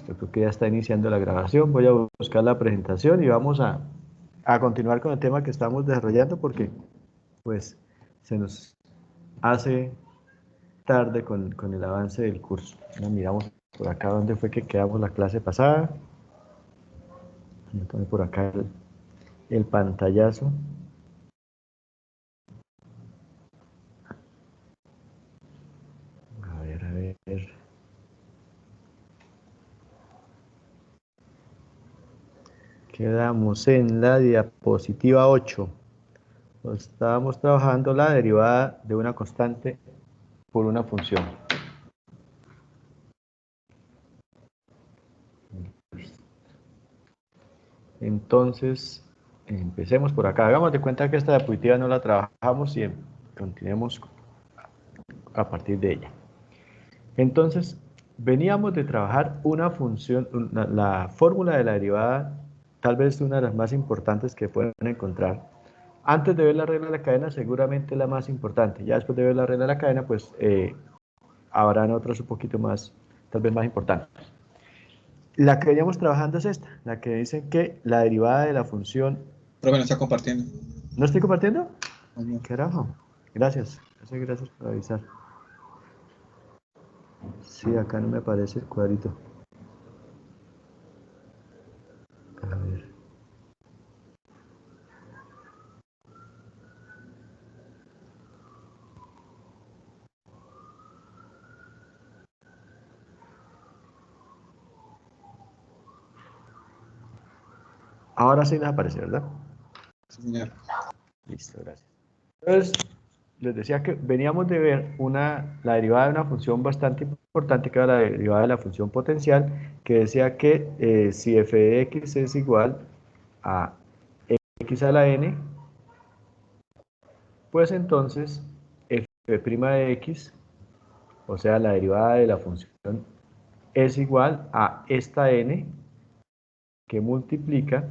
Creo que ya está iniciando la grabación. Voy a buscar la presentación y vamos a continuar con el tema que estamos desarrollando porque pues se nos hace tarde con el avance del curso. Ahora miramos por acá dónde fue que quedamos la clase pasada. Entonces por acá el pantallazo. A ver, a ver. Quedamos en la diapositiva 8. Estábamos trabajando la derivada de una constante por una función. Entonces, empecemos por acá. Hagamos de cuenta que esta diapositiva no la trabajamos y continuemos a partir de ella. Entonces, veníamos de trabajar una función, la fórmula de la derivada, tal vez una de las más importantes que pueden encontrar. Antes de ver la regla de la cadena, seguramente la más importante. Ya después de ver la regla de la cadena, pues habrán otras un poquito más, tal vez más importantes. La que veníamos trabajando es esta, la que dice que la derivada de la función... Profe, no está compartiendo. ¿No estoy compartiendo? No. Carajo. Gracias. Gracias por avisar. Sí, acá no me aparece el cuadrito. A ver. Ahora sí les aparece, ¿verdad? Sí, señor. Listo, gracias. Entonces, les decía que veníamos de ver la derivada de una función bastante importante, que era la derivada de la función potencial, que decía que si f de x es igual a x a la n, pues entonces f' de x, o sea, la derivada de la función, es igual a esta n que multiplica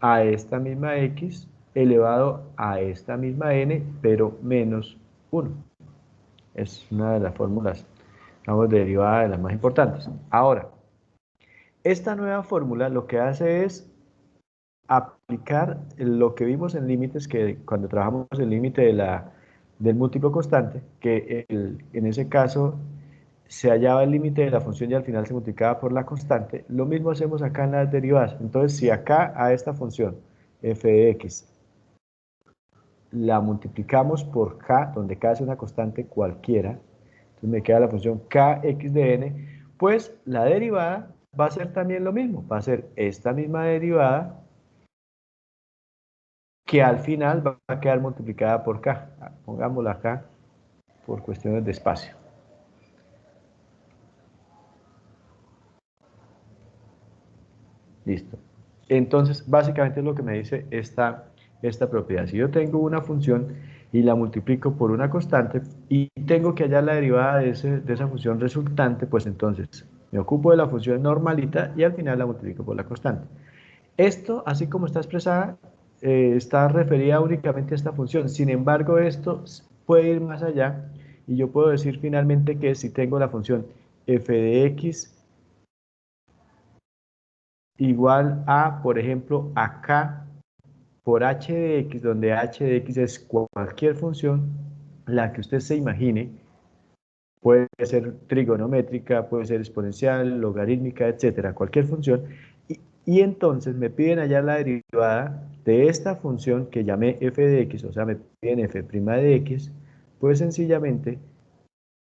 a esta misma x elevado a esta misma n, pero menos 1. Es una de las fórmulas, digamos, de derivada de las más importantes. Ahora, esta nueva fórmula lo que hace es aplicar lo que vimos en límites, que cuando trabajamos el límite del múltiplo constante, que en ese caso se hallaba el límite de la función y al final se multiplicaba por la constante. Lo mismo hacemos acá en las derivadas. Entonces, si acá a esta función f de x la multiplicamos por k, donde k es una constante cualquiera, entonces me queda la función kx de n, pues la derivada va a ser también lo mismo, va a ser esta misma derivada que al final va a quedar multiplicada por k. Pongámosla acá por cuestiones de espacio. Listo. Entonces, básicamente es lo que me dice esta propiedad. Si yo tengo una función y la multiplico por una constante y tengo que hallar la derivada de esa función resultante, pues entonces me ocupo de la función normalita y al final la multiplico por la constante. Esto, así como está expresada, está referida únicamente a esta función. Sin embargo, esto puede ir más allá y yo puedo decir finalmente que si tengo la función f de x igual a, por ejemplo, a k por h de x, donde h de x es cualquier función, la que usted se imagine, puede ser trigonométrica, puede ser exponencial, logarítmica, etcétera, cualquier función, y entonces me piden hallar la derivada de esta función que llamé f de x, o sea, me piden f' de x, pues sencillamente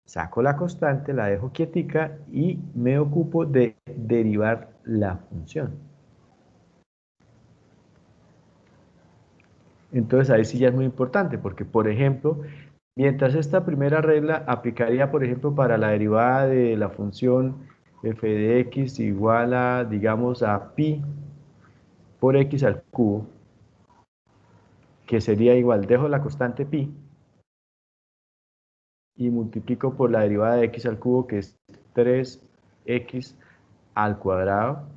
saco la constante, la dejo quietica y me ocupo de derivar la función. Entonces ahí sí ya es muy importante, porque por ejemplo, mientras esta primera regla aplicaría, por ejemplo, para la derivada de la función f de x igual a, digamos, a pi por x al cubo, que sería igual, dejo la constante pi y multiplico por la derivada de x al cubo, que es 3x al cuadrado,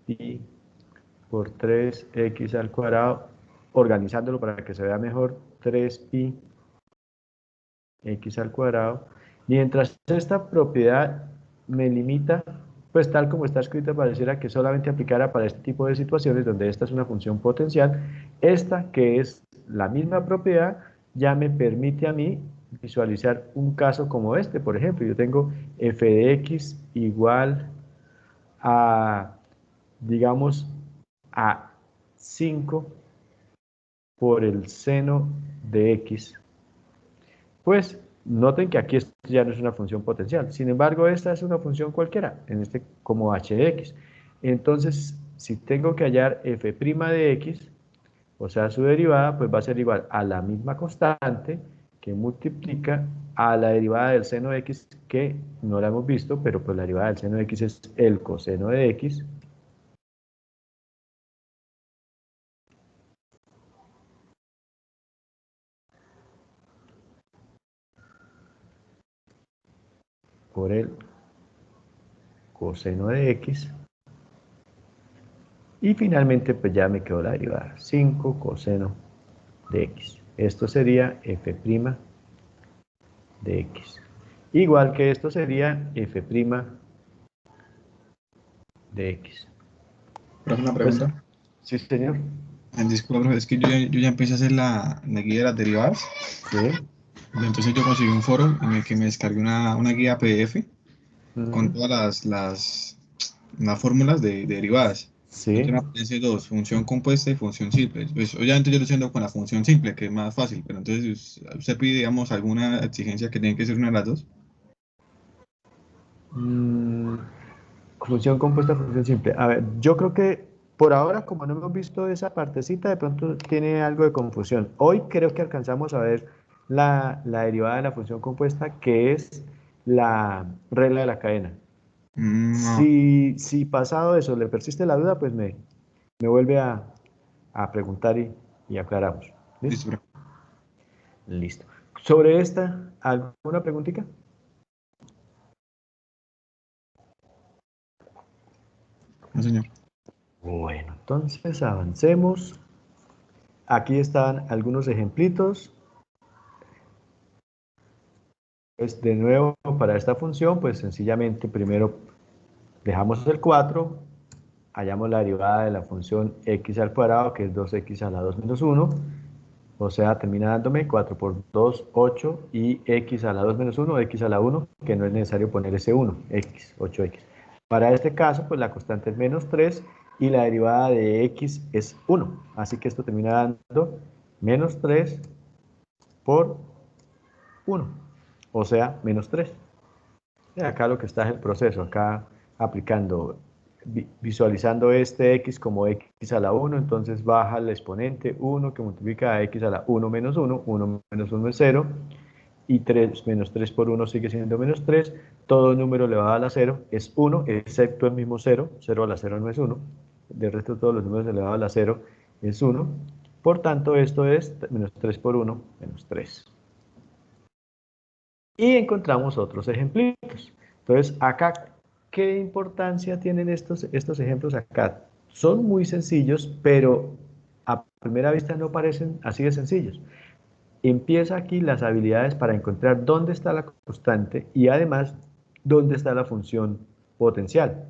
pi por 3x al cuadrado, organizándolo para que se vea mejor, 3pi x al cuadrado, Mientras esta propiedad me limita, pues tal como está escrita, pareciera que solamente aplicara para este tipo de situaciones donde esta es una función potencial. Esta, que es la misma propiedad, ya me permite a mí visualizar un caso como este. Por ejemplo, yo tengo f de x igual a, digamos, a 5 por el seno de x. Pues noten que aquí esto ya no es una función potencial. Sin embargo, esta es una función cualquiera, en este como h de x. Entonces, si tengo que hallar f' de x, o sea, su derivada, pues va a ser igual a la misma constante que multiplica a la derivada del seno de x, que no la hemos visto, pero pues la derivada del seno de x es el coseno de x, por el coseno de x. Y finalmente, pues ya me quedó la derivada, 5 coseno de x. Esto sería f' de x. Igual que esto sería f' de x. Profe, una Pues, pregunta. sí, señor. Disculpa, profe, es que yo ya empecé a hacer la guía de las derivadas. Sí. Entonces yo conseguí un foro en el que me descargué una guía PDF con Ujú. todas las fórmulas de derivadas. Entonces Sí. me aparece dos, función compuesta y función simple. Pues obviamente yo lo estoy haciendo con la función simple, que es más fácil, pero entonces usted pide, digamos, alguna exigencia que tiene que ser una de las dos. Mm, función compuesta, función simple. A ver, yo creo que por ahora, como no hemos visto esa partecita, de pronto tiene algo de confusión. Hoy creo que alcanzamos a ver la derivada de la función compuesta, que es la regla de la cadena. No, Si pasado eso le persiste la duda, pues me vuelve a preguntar y aclaramos. ¿Listo? listo, profe. Listo. Sobre esta, ¿alguna preguntita? No, señor. Bueno, entonces avancemos. Aquí están algunos ejemplitos. Pues de nuevo, para esta función, pues sencillamente primero dejamos el 4, hallamos la derivada de la función x al cuadrado, que es 2x a la 2 menos 1, o sea, termina dándome 4 por 2, 8, y x a la 2 menos 1, x a la 1, que no es necesario poner ese 1, x, 8x. Para este caso, pues la constante es menos 3, y la derivada de x es 1, así que esto termina dando menos 3 por 1, o sea, menos 3. Acá lo que está es el proceso, acá aplicando, visualizando este x como x a la 1, entonces baja el exponente 1 que multiplica a x a la 1 menos 1, 1 menos 1 es 0, y 3 menos 3 por 1 sigue siendo menos 3, todo número elevado a la 0 es 1, excepto el mismo 0, 0 a la 0 no es 1, del resto de todos los números elevados a la 0 es 1, por tanto esto es menos 3 por 1, menos 3. Y encontramos otros ejemplitos. Entonces, acá, ¿qué importancia tienen estos ejemplos acá? Son muy sencillos, pero a primera vista no parecen así de sencillos. Empieza aquí las habilidades para encontrar dónde está la constante y además dónde está la función potencial,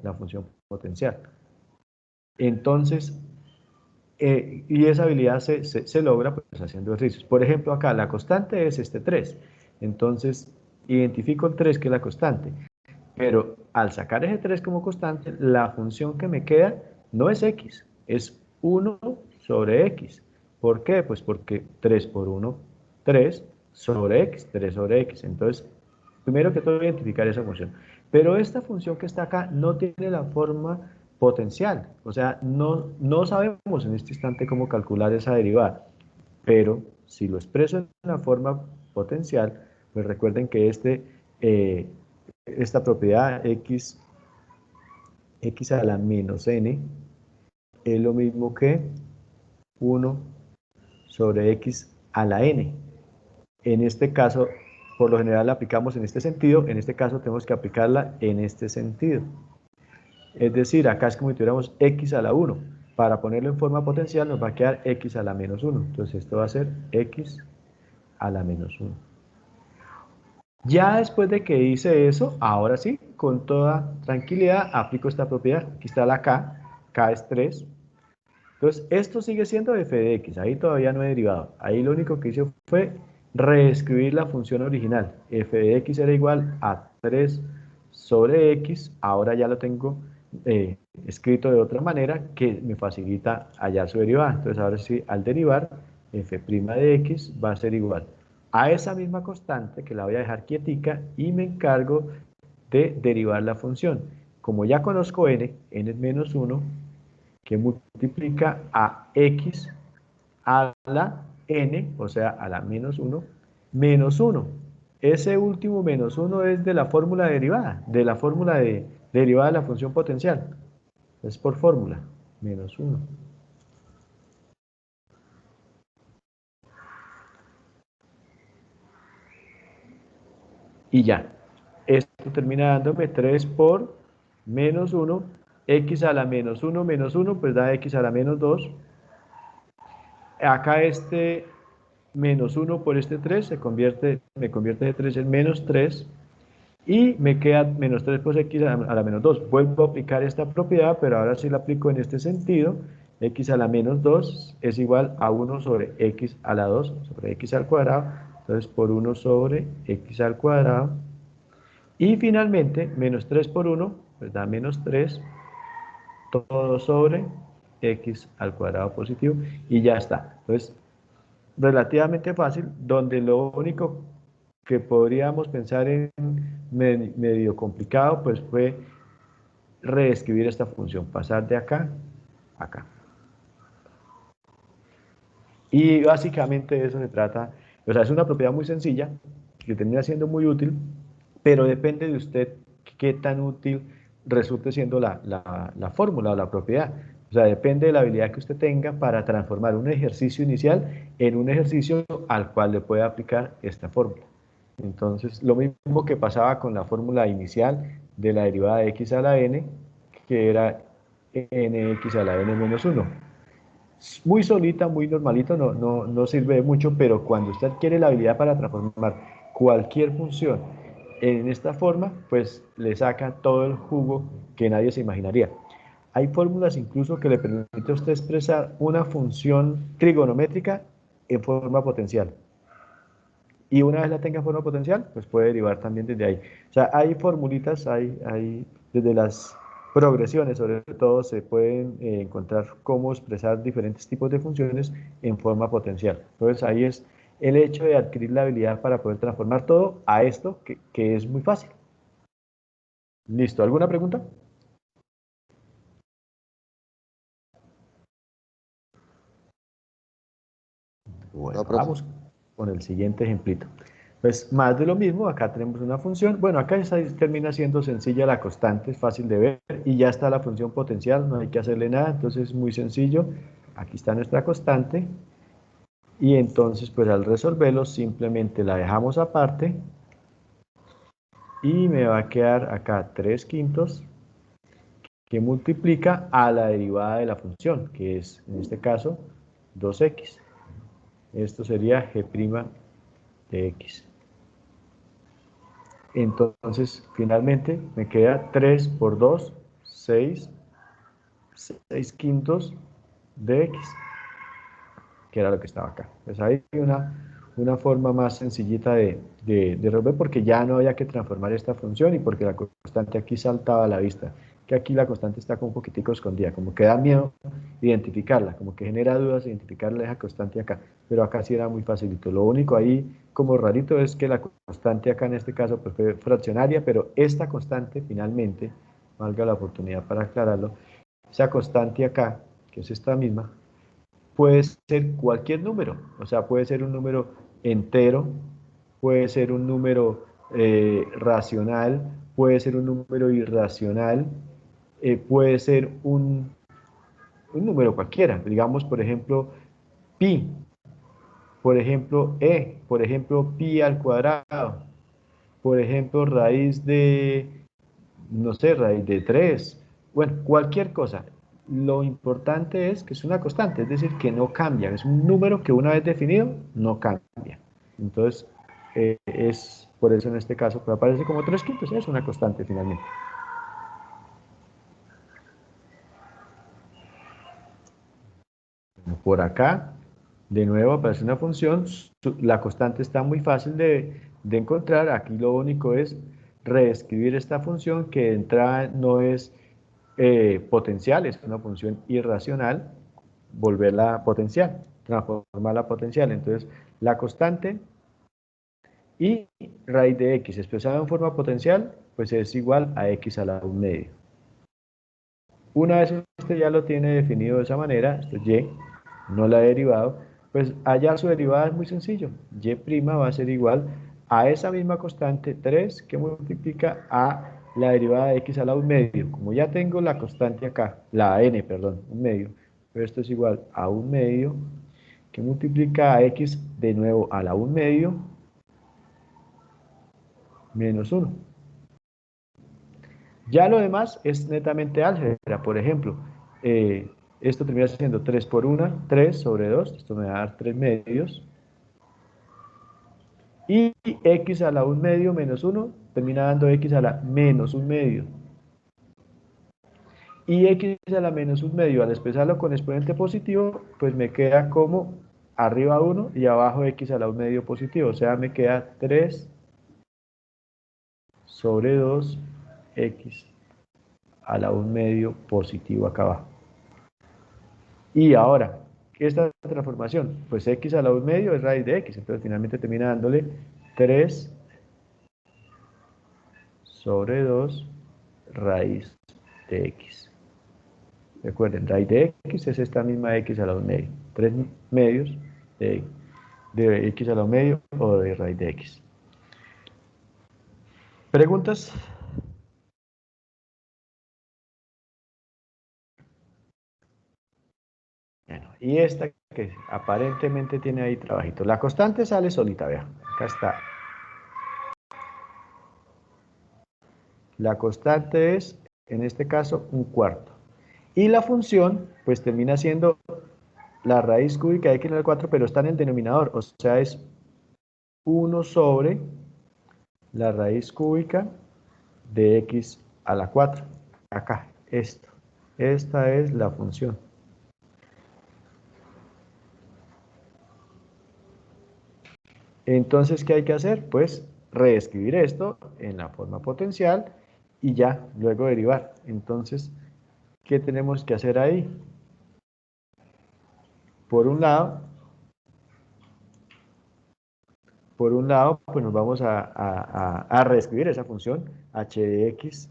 Entonces, y esa habilidad se logra pues, haciendo ejercicios. Por ejemplo, acá la constante es este 3. Entonces, identifico el 3 que es la constante. Pero al sacar ese 3 como constante, la función que me queda no es x, es 1 sobre x. ¿Por qué? Pues porque 3 por 1, 3 sobre x, 3 sobre x. Entonces, primero que todo, identificar esa función. Pero esta función que está acá no tiene la forma potencial. O sea, no sabemos en este instante cómo calcular esa derivada. Pero si lo expreso en la forma potencial, pues recuerden que esta propiedad x a la menos n es lo mismo que 1 sobre x a la n. En este caso, por lo general la aplicamos en este sentido, en este caso tenemos que aplicarla en este sentido. Es decir, acá es como si tuviéramos x a la 1. Para ponerlo en forma potencial nos va a quedar x a la menos 1. Entonces esto va a ser x a la menos 1. Ya después de que hice eso, ahora sí, con toda tranquilidad, aplico esta propiedad. Aquí está la K es 3. Entonces, esto sigue siendo f de x, ahí todavía no he derivado. Ahí lo único que hice fue reescribir la función original. F de x era igual a 3 sobre x, ahora ya lo tengo escrito de otra manera que me facilita hallar su derivada. Entonces, ahora sí, al derivar, f' de x va a ser igual a esa misma constante, que la voy a dejar quietica, y me encargo de derivar la función. Como ya conozco n es menos 1, que multiplica a x a la n, o sea, a la menos 1, menos 1. Ese último menos 1 es de la fórmula derivada, de la fórmula de derivada de la función potencial. Es por fórmula, menos 1. Y ya. Esto termina dándome 3 por menos 1, x a la menos 1, pues da x a la menos 2. Acá este menos 1 por este 3 me convierte de 3 en menos 3. Y me queda menos 3 por x a la menos 2. Vuelvo a aplicar esta propiedad, pero ahora sí la aplico en este sentido. X a la menos 2 es igual a 1 sobre x a la 2 sobre x al cuadrado. Entonces, por 1 sobre x al cuadrado. Y finalmente, menos 3 por 1, pues da menos 3, todo sobre x al cuadrado positivo. Y ya está. Entonces, relativamente fácil, donde lo único que podríamos pensar en medio complicado, pues fue reescribir esta función, pasar de acá a acá. Y básicamente de eso se trata, o sea, es una propiedad muy sencilla, que termina siendo muy útil, pero depende de usted qué tan útil resulte siendo la fórmula o la propiedad. O sea, depende de la habilidad que usted tenga para transformar un ejercicio inicial en un ejercicio al cual le puede aplicar esta fórmula. Entonces, lo mismo que pasaba con la fórmula inicial de la derivada de x a la n, que era nx a la n menos 1. Muy solita, muy normalito, no sirve de mucho, pero cuando usted adquiere la habilidad para transformar cualquier función en esta forma, pues le saca todo el jugo que nadie se imaginaría. Hay fórmulas incluso que le permite a usted expresar una función trigonométrica en forma potencial. Y una vez la tenga en forma potencial, pues puede derivar también desde ahí. O sea, hay formulitas, desde las progresiones, sobre todo, se pueden encontrar cómo expresar diferentes tipos de funciones en forma potencial. Entonces, ahí es el hecho de adquirir la habilidad para poder transformar todo a esto, que es muy fácil. ¿Listo? ¿Alguna pregunta? No, Bueno, profe. vamos con el siguiente ejemplito. Pues más de lo mismo, acá tenemos una función. Bueno, acá ya termina siendo sencilla la constante, es fácil de ver, y ya está la función potencial, no hay que hacerle nada, entonces es muy sencillo. Aquí está nuestra constante, y entonces pues al resolverlo simplemente la dejamos aparte, y me va a quedar acá 3 quintos, que multiplica a la derivada de la función, que es en este caso 2x. Esto sería g' de x. Entonces, finalmente me queda 3 por 2, 6 quintos de x, que era lo que estaba acá. Pues hay una forma más sencillita de resolver, porque ya no había que transformar esta función y porque la constante aquí saltaba a la vista, que aquí la constante está como un poquitico escondida, como que da miedo identificarla, como que genera dudas identificarla esa constante acá, pero acá sí era muy facilito. Lo único ahí como rarito es que la constante acá en este caso pues fue fraccionaria, pero esta constante finalmente, valga la oportunidad para aclararlo, esa constante acá, que es esta misma, puede ser cualquier número, o sea, puede ser un número entero, puede ser un número racional, puede ser un número irracional, puede ser un número cualquiera, digamos, por ejemplo, pi, por ejemplo, por ejemplo, pi al cuadrado, por ejemplo, raíz de, no sé, raíz de 3, bueno, cualquier cosa. Lo importante es que es una constante, es decir, que no cambia, es un número que una vez definido no cambia. Entonces, es por eso en este caso, pues aparece como 3/5, es una constante finalmente. Por acá, de nuevo aparece una función, la constante está muy fácil de encontrar, aquí lo único es reescribir esta función que de entrada no es potencial, es una función irracional, volverla potencial, transformarla potencial. Entonces, la constante y raíz de x expresada en forma potencial, pues es igual a x a la 1/2. Una vez usted ya lo tiene definido de esa manera, esto es y, no la he derivado, pues hallar su derivada es muy sencillo. Y' va a ser igual a esa misma constante 3 que multiplica a la derivada de x a la 1/2. Como ya tengo la constante acá, la n, perdón, 1/2, pero esto es igual a 1/2 que multiplica a x de nuevo a la 1/2 menos 1. Ya lo demás es netamente álgebra. Por ejemplo, esto termina siendo 3 por 1, 3 sobre 2, esto me va a dar 3/2. Y x a la 1/2 menos 1 termina dando x a la menos 1/2. Y x a la menos 1/2, al expresarlo con exponente positivo, pues me queda como arriba 1 y abajo x a la 1/2 positivo. O sea, me queda 3 sobre 2 x a la 1/2 positivo acá abajo. Y ahora, esta transformación, pues x a la 1/2 es raíz de x, entonces finalmente termina dándole 3 sobre 2 raíz de x. Recuerden, raíz de x es esta misma x a la 1/2, 3/2 de x a la 1/2 o de raíz de x. ¿Preguntas? Bueno, y esta que aparentemente tiene ahí trabajito. La constante sale solita, vean, acá está. La constante es, en este caso, 1/4. Y la función, pues termina siendo la raíz cúbica de x al 4, pero está en el denominador, o sea, es 1 sobre la raíz cúbica de x a la 4. Acá, esto. Esta es la función. Entonces, ¿qué hay que hacer? Pues reescribir esto en la forma potencial y ya, luego derivar. Entonces, ¿qué tenemos que hacer ahí? Por un lado, pues nos vamos a reescribir esa función. H de x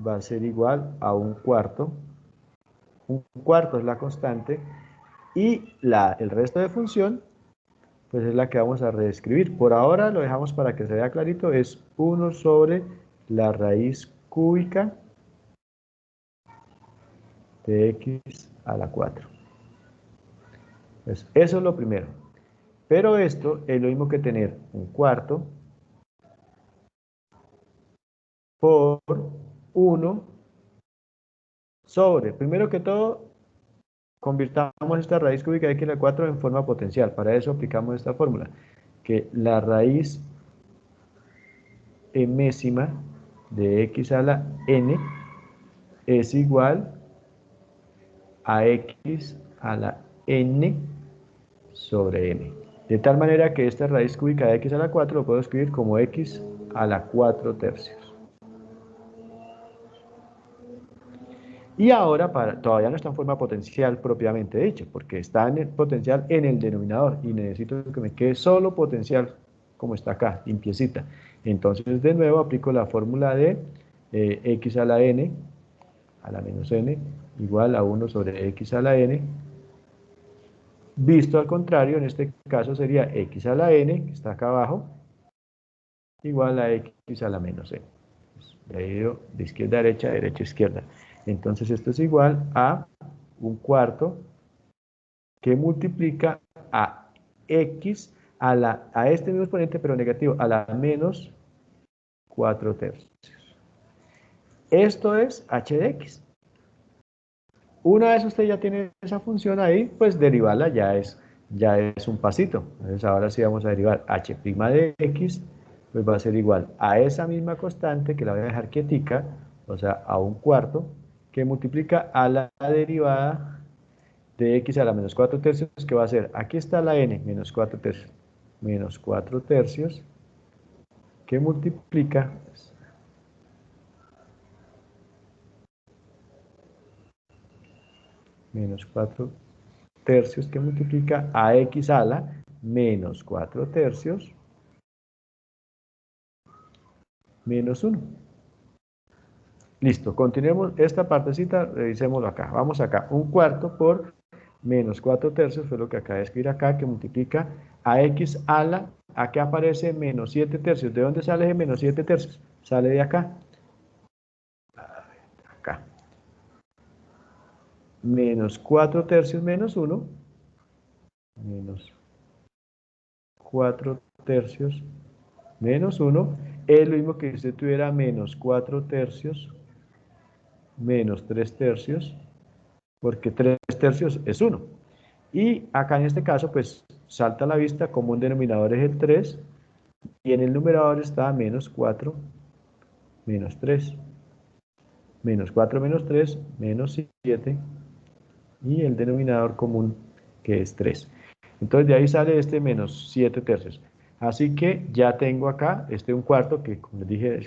va a ser igual a 1/4. 1/4 es la constante. Y el resto de función, pues es la que vamos a reescribir. Por ahora lo dejamos para que se vea clarito. Es 1 sobre la raíz cúbica de x a la 4. Pues eso es lo primero. Pero esto es lo mismo que tener 1/4 por 1 sobre, primero que todo, convirtamos esta raíz cúbica de x a la 4 en forma potencial. Para eso aplicamos esta fórmula, que la raíz enésima de x a la n es igual a x a la n sobre n. De tal manera que esta raíz cúbica de x a la 4 lo puedo escribir como x a la 4/3. Y ahora, todavía no está en forma potencial propiamente dicha, porque está en el potencial en el denominador y necesito que me quede solo potencial como está acá, limpiecita. Entonces, de nuevo, aplico la fórmula de x a la n, a la menos n, igual a 1 sobre x a la n. Visto al contrario, en este caso sería x a la n, que está acá abajo, igual a x a la menos n. He ido de izquierda a derecha, derecha a izquierda. Entonces esto es igual a 1/4 que multiplica a x a este mismo exponente, pero negativo, a la menos 4/3. Esto es h de x. Una vez usted ya tiene esa función ahí, pues derivarla ya es ya es un pasito. Entonces ahora sí vamos a derivar h' de x, pues va a ser igual a esa misma constante, que la voy a dejar quietica, o sea, a un cuarto, que multiplica a la derivada de x a la menos 4 tercios, que va a ser, aquí está la n, menos 4 tercios, que multiplica menos 4 tercios, que multiplica a x a la menos 4 tercios menos 1. Listo, continuemos esta partecita, revisémoslo acá. Vamos acá, un cuarto por menos 4 tercios, fue lo que acabo de escribir acá, que multiplica a x a la, aquí aparece menos 7 tercios. ¿De dónde sale ese menos 7 tercios? Sale de acá. Acá. Menos 4 tercios menos 1. Menos 4 tercios menos 1. Es lo mismo que si usted tuviera menos 4 tercios menos 3 tercios, porque 3 tercios es 1. Y acá en este caso, pues salta a la vista como un denominador es el 3, y en el numerador está menos 4 menos 3. Menos 4 menos 3, menos 7, y el denominador común, que es 3. Entonces de ahí sale este menos 7 tercios. Así que ya tengo acá un cuarto, que como les dije,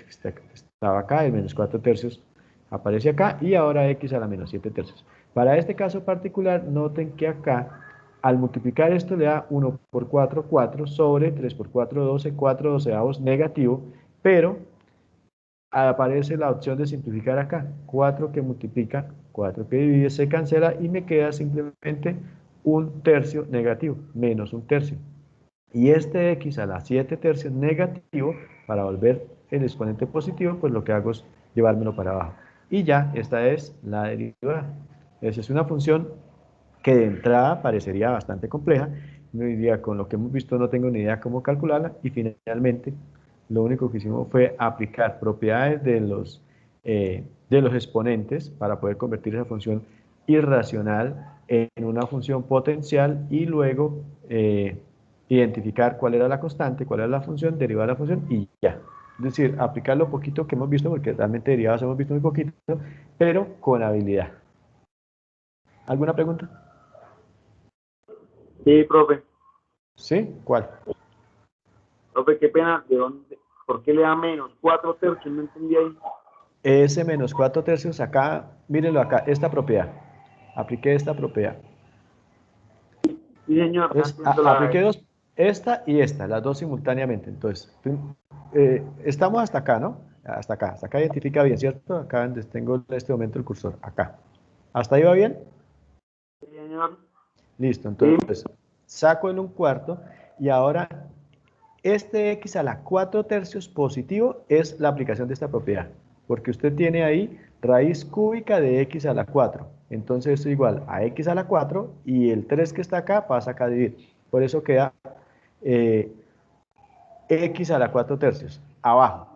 estaba acá, el menos 4 tercios aparece acá, y ahora x a la menos 7 tercios. Para este caso particular, noten que acá, al multiplicar esto, le da 1 por 4, 4, sobre 3 por 4, 12, 4 doceavos negativo, pero aparece la opción de simplificar acá. 4 que multiplica, 4 que divide, se cancela y me queda simplemente un tercio negativo, menos un tercio. Y este x a la 7 tercios negativo, para volver el exponente positivo, pues lo que hago es llevármelo para abajo. Y ya, esta es la derivada. Esa es una función que de entrada parecería bastante compleja. Yo diría, con lo que hemos visto no tengo ni idea cómo calcularla, y finalmente lo único que hicimos fue aplicar propiedades de los exponentes para poder convertir esa función irracional en una función potencial, y luego identificar cuál era la constante, cuál era la función, derivar la función y ya. Es decir, aplicar lo poquito que hemos visto, porque realmente derivadas hemos visto muy poquito, pero con habilidad. ¿Alguna pregunta? Sí, profe. ¿Sí? ¿Cuál? Profe, qué pena, ¿por qué le da menos 4 tercios? No entendí ahí. Ese menos 4 tercios acá, mírenlo acá, esta propiedad. Apliqué esta propiedad. Sí, señor, ya Entonces, entiendo apliqué dos, esta y esta, las dos simultáneamente. Entonces, estamos hasta acá, ¿no? Hasta acá identifica bien, ¿cierto? Acá donde tengo en este momento el cursor, acá. ¿Hasta ahí va bien? Sí, señor. Listo, Sí. entonces saco el 1/4, y ahora este x a la 4 tercios positivo es la aplicación de esta propiedad, porque usted tiene ahí raíz cúbica de x a la 4. Entonces esto es igual a x a la 4, y el 3 que está acá pasa acá a dividir. Por eso queda x a la 4 tercios, abajo.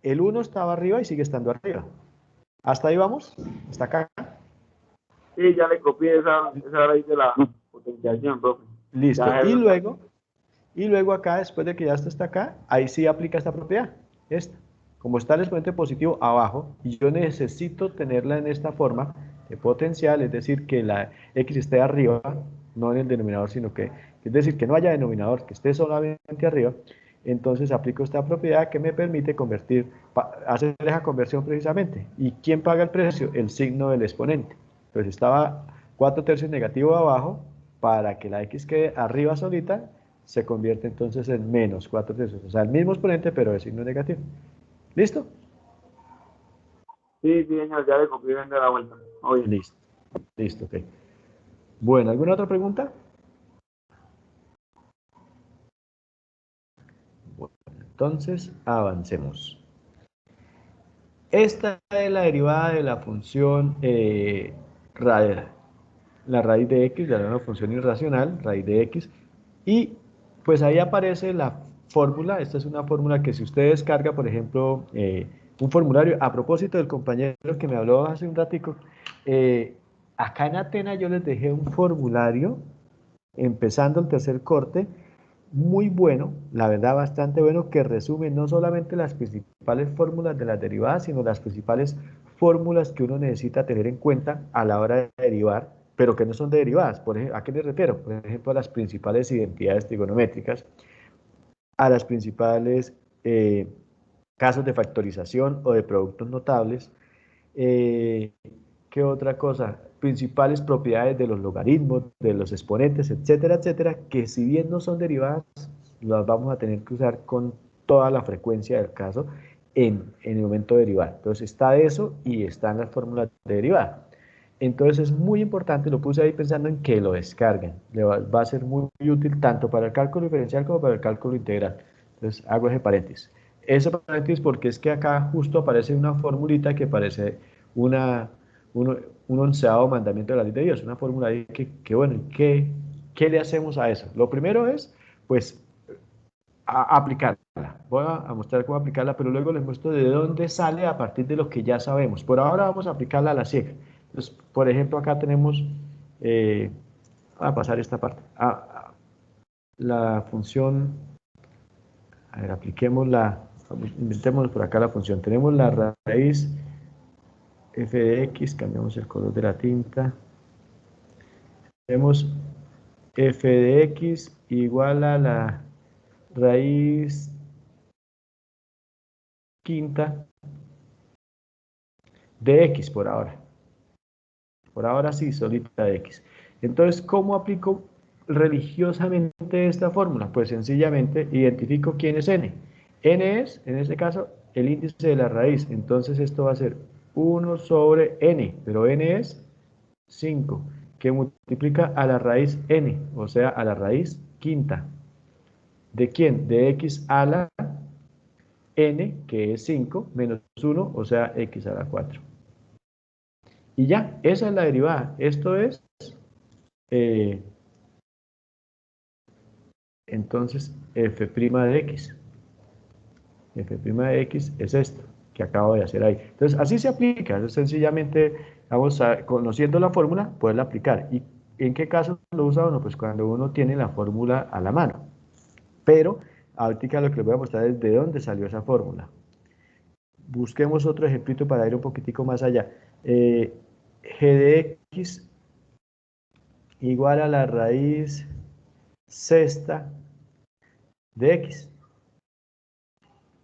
El 1 estaba arriba y sigue estando arriba. ¿Hasta ahí vamos? ¿Hasta acá? Sí, ya le copié esa raíz de la potenciación, profe. Listo. Ya es- Y luego acá, después de que ya esto está acá, ahí sí aplica esta propiedad, esta. Como está el exponente positivo abajo, y yo necesito tenerla en esta forma de potencial, es decir, que la x esté arriba, no en el denominador, sino que, es decir, que no haya denominador, que esté solamente arriba, entonces aplico esta propiedad que me permite hacer esa conversión precisamente. ¿Y quién paga el precio? El signo del exponente. Entonces estaba 4 tercios negativo abajo, para que la x quede arriba solita, se convierte entonces en menos 4 tercios. O sea, el mismo exponente, pero de signo negativo. ¿Listo? Sí, señor, ya le copié bien de la vuelta. Oye. Listo. Listo, ok. Bueno, ¿alguna otra pregunta? Bueno, entonces avancemos. Esta es la derivada de la función la raíz de x, de una función irracional, raíz de x, y pues ahí aparece la fórmula. Esta es una fórmula que si usted descarga, por ejemplo, un formulario, a propósito del compañero que me habló hace un ratico, acá en Atenas yo les dejé un formulario empezando el tercer corte, muy bueno, la verdad bastante bueno, que resume no solamente las principales fórmulas de las derivadas, sino las principales fórmulas que uno necesita tener en cuenta a la hora de derivar, pero que no son de derivadas. Por ejemplo, ¿a qué me refiero? Por ejemplo, a las principales identidades trigonométricas, a las principales casos de factorización o de productos notables. ¿Qué otra cosa? Principales propiedades de los logaritmos, de los exponentes, etcétera, etcétera, que si bien no son derivadas, las vamos a tener que usar con toda la frecuencia del caso en el momento de derivar. Entonces está eso y están las fórmulas de derivada. Entonces es muy importante, lo puse ahí pensando en que lo descarguen. Va a ser muy útil tanto para el cálculo diferencial como para el cálculo integral. Entonces hago ese paréntesis. Ese paréntesis porque es que acá justo aparece una formulita que parece un onceavo mandamiento de la ley de Dios, una fórmula ahí que bueno, ¿qué le hacemos a eso? Lo primero es, pues, aplicarla. Voy a mostrar cómo aplicarla, pero luego les muestro de dónde sale a partir de lo que ya sabemos. Por ahora vamos a aplicarla a la ciega. Entonces, por ejemplo, acá tenemos, voy a pasar esta parte, la función, a ver, inventemos por acá la función. Tenemos la raíz f de x, cambiamos el color de la tinta. Tenemos f de x igual a la raíz quinta de x por ahora. Por ahora sí, solita de x. Entonces, ¿cómo aplico religiosamente esta fórmula? Pues sencillamente identifico quién es n. N es, en este caso, el índice de la raíz. Entonces esto va a ser 1 sobre n, pero n es 5, que multiplica a la raíz n, o sea, a la raíz quinta. ¿De quién? De x a la n, que es 5, menos 1, o sea, x a la 4. Y ya, esa es la derivada. Esto es, entonces, f' de x. F' de x es esto que acabo de hacer ahí. Entonces, así se aplica. Es sencillamente, vamos a, conociendo la fórmula, poderla aplicar. ¿Y en qué caso lo usa uno? Pues cuando uno tiene la fórmula a la mano. Pero, ahorita lo que les voy a mostrar es de dónde salió esa fórmula. Busquemos otro ejemplito para ir un poquitico más allá. G de x igual a la raíz sexta de x.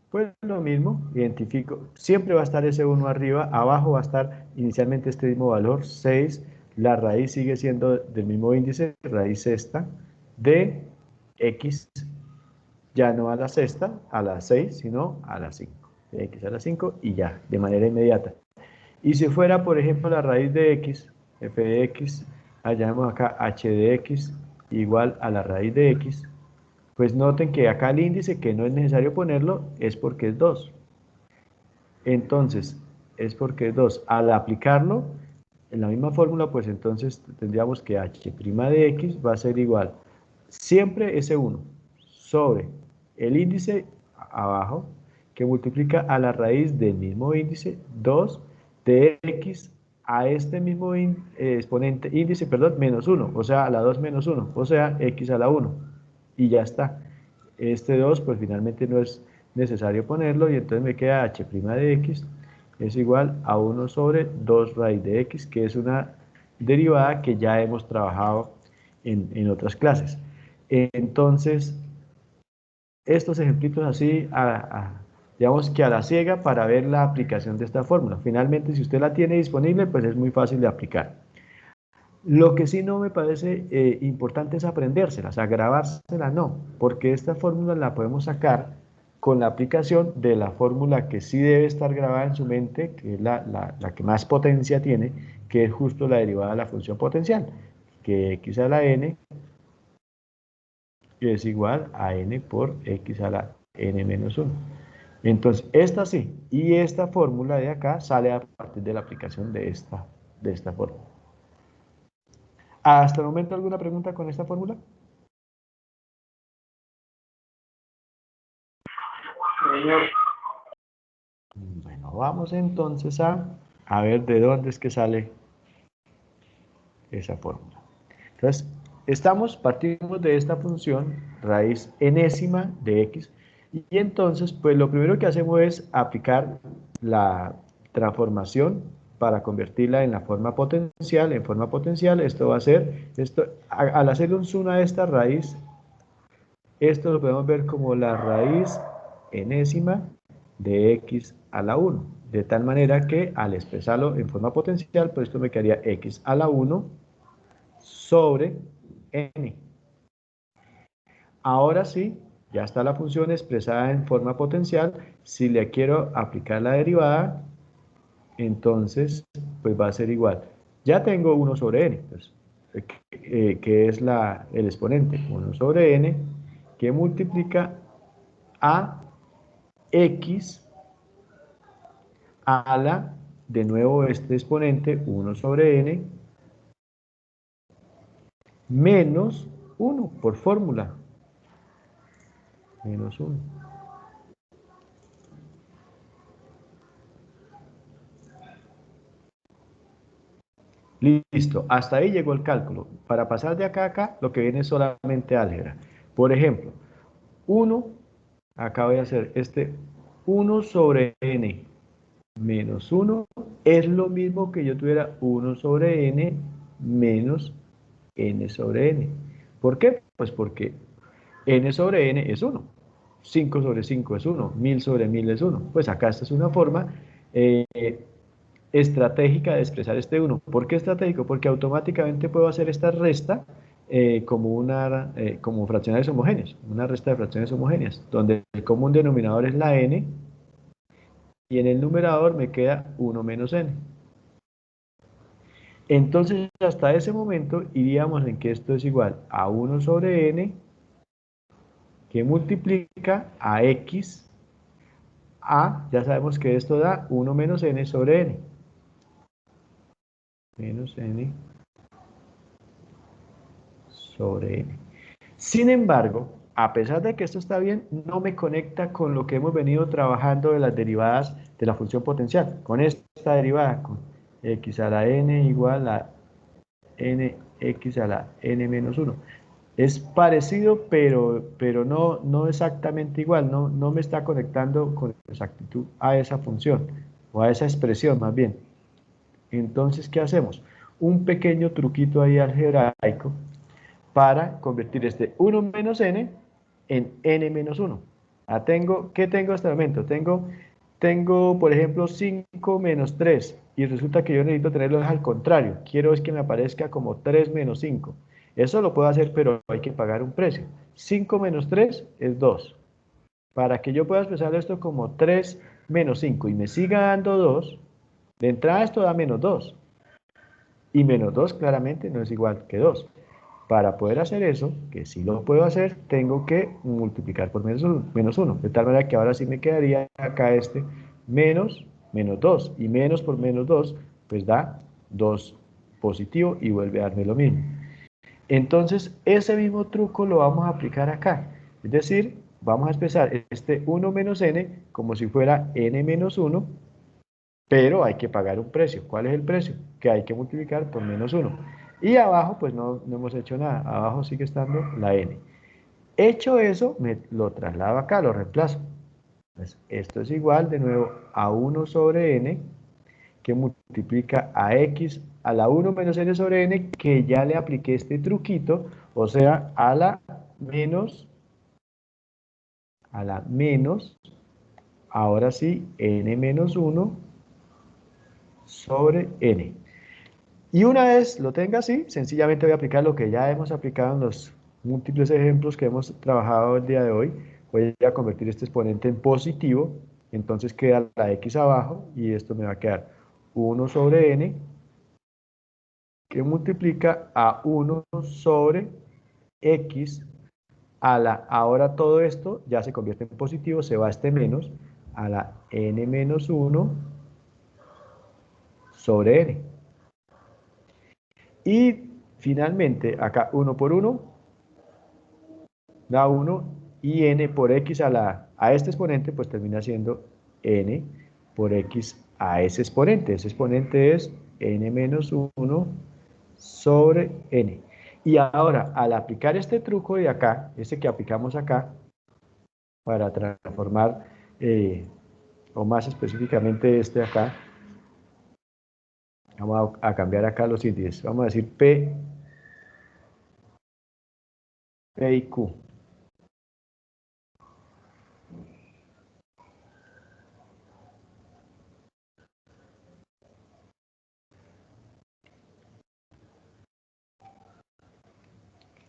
Pues lo mismo, identifico, siempre va a estar ese 1 arriba, abajo va a estar inicialmente este mismo valor, 6, la raíz sigue siendo del mismo índice, raíz sexta, de x, ya no a la sexta, a la 6, sino a la 5, de x a la 5 y ya, de manera inmediata. Y si fuera, por ejemplo, la raíz de x, f de x, hallamos acá h de x igual a la raíz de x, pues noten que acá el índice, que no es necesario ponerlo, es porque es 2. Entonces, es porque es 2. Al aplicarlo, en la misma fórmula, pues entonces tendríamos que h' de x va a ser igual, siempre ese 1, sobre el índice abajo, que multiplica a la raíz del mismo índice, 2 de x a este mismo exponente, índice, perdón, menos 1, o sea, a la 2 menos 1, o sea, x a la 1, y ya está. Este 2, pues finalmente no es necesario ponerlo, y entonces me queda h' de x es igual a 1 sobre 2 raíz de x, que es una derivada que ya hemos trabajado en otras clases. Entonces, estos ejemplitos así, digamos que a la ciega, para ver la aplicación de esta fórmula. Finalmente, si usted la tiene disponible, pues es muy fácil de aplicar. Lo que sí no me parece importante es aprendérselas, a grabárselas no, porque esta fórmula la podemos sacar con la aplicación de la fórmula que sí debe estar grabada en su mente, que es la que más potencia tiene, que es justo la derivada de la función potencial, que x a la n es igual a n por x a la n menos 1. Entonces, esta sí, y esta fórmula de acá sale a partir de la aplicación de esta fórmula. ¿Hasta el momento alguna pregunta con esta fórmula? Señor. Bueno, vamos entonces a ver de dónde es que sale esa fórmula. Entonces, partimos de esta función, raíz enésima de x, y entonces, pues lo primero que hacemos es aplicar la transformación para convertirla en la forma potencial. En forma potencial, esto va a ser, al hacer un suma de esta raíz, esto lo podemos ver como la raíz enésima de x a la 1. De tal manera que al expresarlo en forma potencial, pues esto me quedaría x a la 1 sobre n. Ahora sí, ya está la función expresada en forma potencial. Si le quiero aplicar la derivada, entonces pues va a ser igual. Ya tengo 1 sobre n, pues, que es el exponente, 1 sobre n, que multiplica a x a la, de nuevo este exponente, 1 sobre n, menos 1 por fórmula, menos 1. Listo, hasta ahí llegó el cálculo. Para pasar de acá a acá, lo que viene es solamente álgebra. Por ejemplo, 1, acá voy a hacer 1 sobre n menos 1 es lo mismo que yo tuviera 1 sobre n menos n sobre n. ¿Por qué? Pues porque n sobre n es 1. 5 sobre 5 es 1. 1000 sobre 1000 es 1. Pues acá esta es una forma estratégica de expresar este 1. ¿Por qué estratégico? Porque automáticamente puedo hacer esta resta como fraccionarios homogéneos, una resta de fracciones homogéneas, donde el común denominador es la n, y en el numerador me queda 1 menos n. Entonces, hasta ese momento iríamos en que esto es igual a 1 sobre n, que multiplica a x, ya sabemos que esto da 1 menos n sobre n. Menos n sobre n. Sin embargo, a pesar de que esto está bien, no me conecta con lo que hemos venido trabajando de las derivadas de la función potencial. Con esta derivada, con x a la n igual a nx a la n menos 1. Es parecido, pero no exactamente igual. No me está conectando con exactitud a esa función, o a esa expresión más bien. Entonces, ¿qué hacemos? Un pequeño truquito ahí algebraico para convertir este 1 menos n en n menos 1. ¿Qué tengo hasta el momento? Tengo, por ejemplo, 5 menos 3, y resulta que yo necesito tenerlo al contrario. Quiero es que me aparezca como 3 menos 5. Eso lo puedo hacer, pero hay que pagar un precio. 5 menos 3 es 2. Para que yo pueda expresar esto como 3 menos 5 y me siga dando 2, de entrada esto da menos 2. Y menos 2 claramente no es igual que 2. Para poder hacer eso, que sí lo puedo hacer, tengo que multiplicar por menos 1. De tal manera que ahora sí me quedaría acá menos 2. Y menos por menos 2, pues da 2 positivo y vuelve a darme lo mismo. Entonces, ese mismo truco lo vamos a aplicar acá. Es decir, vamos a expresar este 1 menos n como si fuera n menos 1, pero hay que pagar un precio. ¿Cuál es el precio? Que hay que multiplicar por menos 1. Y abajo, pues no hemos hecho nada. Abajo sigue estando la n. Hecho eso, lo traslado acá, lo reemplazo. Pues esto es igual, de nuevo, a 1 sobre n, que multiplica a x a la 1 menos n sobre n, que ya le apliqué este truquito, o sea, a la menos, ahora sí, n menos 1 sobre n. Y una vez lo tenga así, sencillamente voy a aplicar lo que ya hemos aplicado en los múltiples ejemplos que hemos trabajado el día de hoy. Voy a convertir este exponente en positivo, entonces queda la x abajo y esto me va a quedar 1 sobre n, que multiplica a 1 sobre x a la, ahora todo esto ya se convierte en positivo, se va este menos, a la n menos 1 sobre n. Y finalmente, acá 1 por 1 da 1, y n por x a este exponente, pues termina siendo n por x a ese exponente. Ese exponente es n menos 1 sobre n. Y ahora, al aplicar este truco de acá, este que aplicamos acá, para transformar, o más específicamente este de acá, vamos a cambiar acá los índices. Vamos a decir P y Q.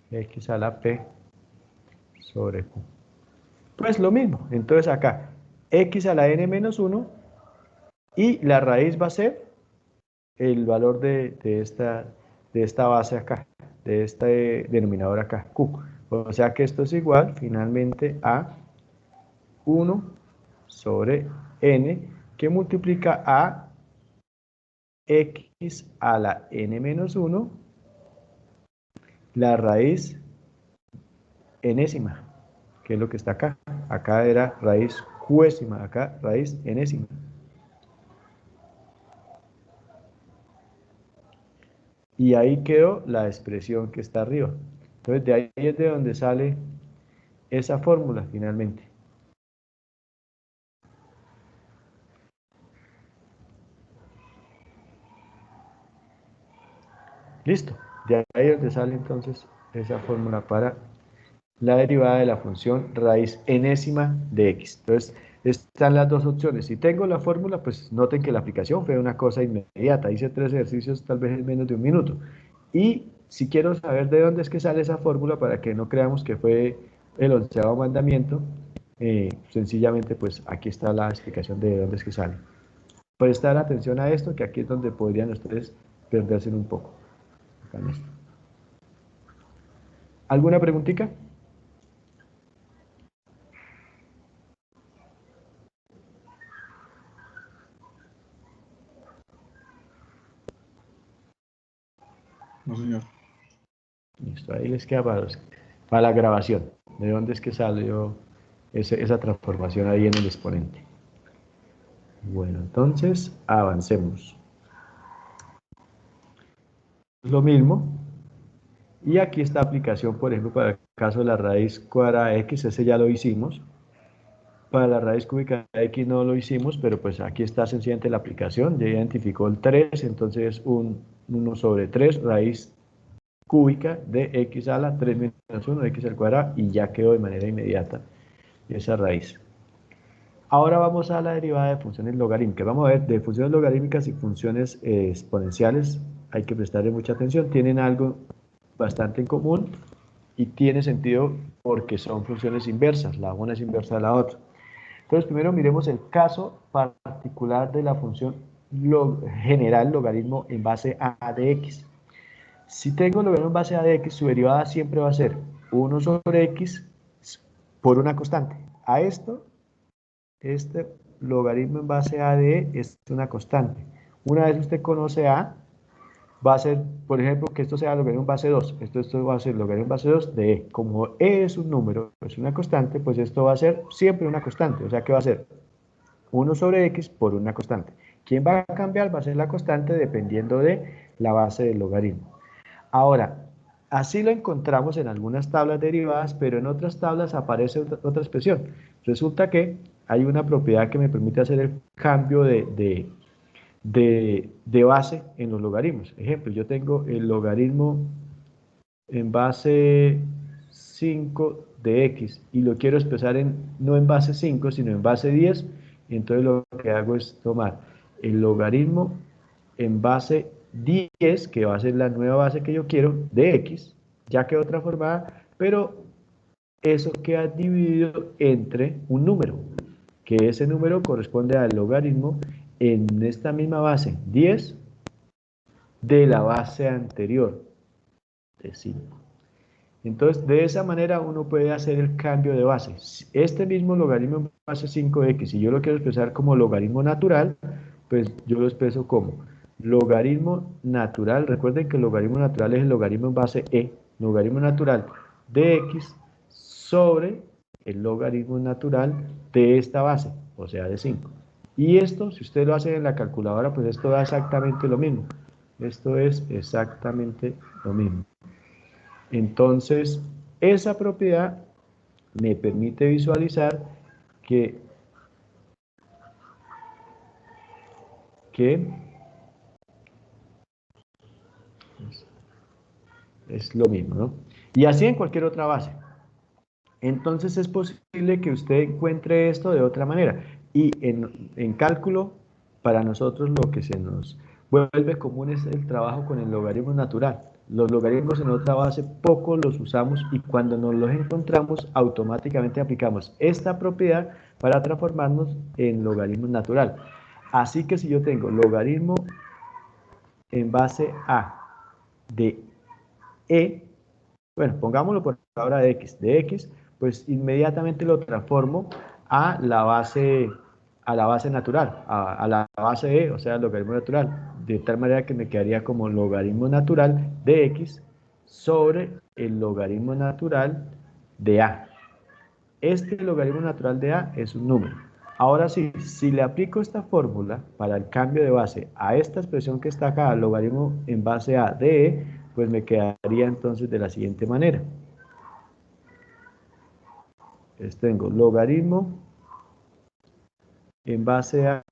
X a la P sobre Q. Pues lo mismo. Entonces acá, X a la N menos 1 y la raíz va a ser el valor de esta base acá, de este denominador acá, Q. O sea que esto es igual finalmente a 1 sobre N, que multiplica a X a la N menos 1, la raíz enésima, que es lo que está acá. Acá era raíz cuésima, acá raíz enésima. Y ahí quedó la expresión que está arriba. Entonces de ahí es de donde sale esa fórmula finalmente. Listo. De ahí es donde sale entonces esa fórmula para la derivada de la función raíz enésima de x. Entonces, están las dos opciones. Si tengo la fórmula, pues noten que la aplicación fue una cosa inmediata. Hice 3 ejercicios tal vez en menos de un minuto. Y si quiero saber de dónde es que sale esa fórmula, para que no creamos que fue el 11º mandamiento, sencillamente pues aquí está la explicación de dónde es que sale. Prestar atención a esto, que aquí es donde podrían ustedes perderse un poco. Acá en esto. ¿Alguna preguntita? No, señor. Listo, ahí les queda para la grabación. ¿De dónde es que salió esa transformación ahí en el exponente? Bueno, entonces avancemos. Lo mismo. Y aquí está aplicación, por ejemplo, para el caso de la raíz cuadrada de x, ese ya lo hicimos. Para la raíz cúbica de x no lo hicimos, pero pues aquí está sencillamente la aplicación. Ya identificó el 3, entonces 1 sobre 3, raíz cúbica de x a la 3 menos 1, x al cuadrado, y ya quedó de manera inmediata esa raíz. Ahora vamos a la derivada de funciones logarítmicas. Vamos a ver, de funciones logarítmicas y funciones exponenciales, hay que prestarle mucha atención. Tienen algo bastante en común y tiene sentido porque son funciones inversas. La una es inversa de la otra. Entonces, primero miremos el caso particular de la función general logaritmo en base a de x. Si tengo logaritmo en base a de x, su derivada siempre va a ser 1 sobre x por una constante. A esto, este logaritmo en base a de es una constante. Una vez usted conoce a, va a ser, por ejemplo, que esto sea logaritmo en base 2. Esto va a ser logaritmo en base 2 de e. Como e es un número, es una constante, pues esto va a ser siempre una constante. O sea que va a ser 1 sobre x por una constante. ¿Quién va a cambiar? Va a ser la constante dependiendo de la base del logaritmo. Ahora, así lo encontramos en algunas tablas derivadas, pero en otras tablas aparece otra expresión. Resulta que hay una propiedad que me permite hacer el cambio de base en los logaritmos. Ejemplo, yo tengo el logaritmo en base 5 de x y lo quiero expresar no en base 5, sino en base 10. Entonces lo que hago es tomar el logaritmo en base 10, que va a ser la nueva base que yo quiero, de x, ya quedó transformada, pero eso queda dividido entre un número, que ese número corresponde al logaritmo en esta misma base, 10, de la base anterior, de 5. Entonces, de esa manera uno puede hacer el cambio de base. Este mismo logaritmo en base 5x, si yo lo quiero expresar como logaritmo natural, pues yo lo expreso como logaritmo natural. Recuerden que el logaritmo natural es el logaritmo en base e, logaritmo natural de x sobre el logaritmo natural de esta base, o sea, de 5. Y esto, si usted lo hace en la calculadora, pues esto da exactamente lo mismo. Esto es exactamente lo mismo. Entonces, esa propiedad me permite visualizar que es lo mismo, ¿no? Y así en cualquier otra base. Entonces es posible que usted encuentre esto de otra manera. Y en cálculo, para nosotros lo que se nos vuelve común es el trabajo con el logaritmo natural. Los logaritmos en otra base poco los usamos y cuando nos los encontramos automáticamente aplicamos esta propiedad para transformarnos en logaritmo natural. Así que si yo tengo logaritmo en base a de e, bueno, pongámoslo por ahora de x, pues inmediatamente lo transformo a la base natural, a la base e, o sea, el logaritmo natural, de tal manera que me quedaría como logaritmo natural de x sobre el logaritmo natural de a. Este logaritmo natural de a es un número. Ahora sí, si le aplico esta fórmula para el cambio de base a esta expresión que está acá, logaritmo en base a de e, pues me quedaría entonces de la siguiente manera. Entonces tengo logaritmo en base a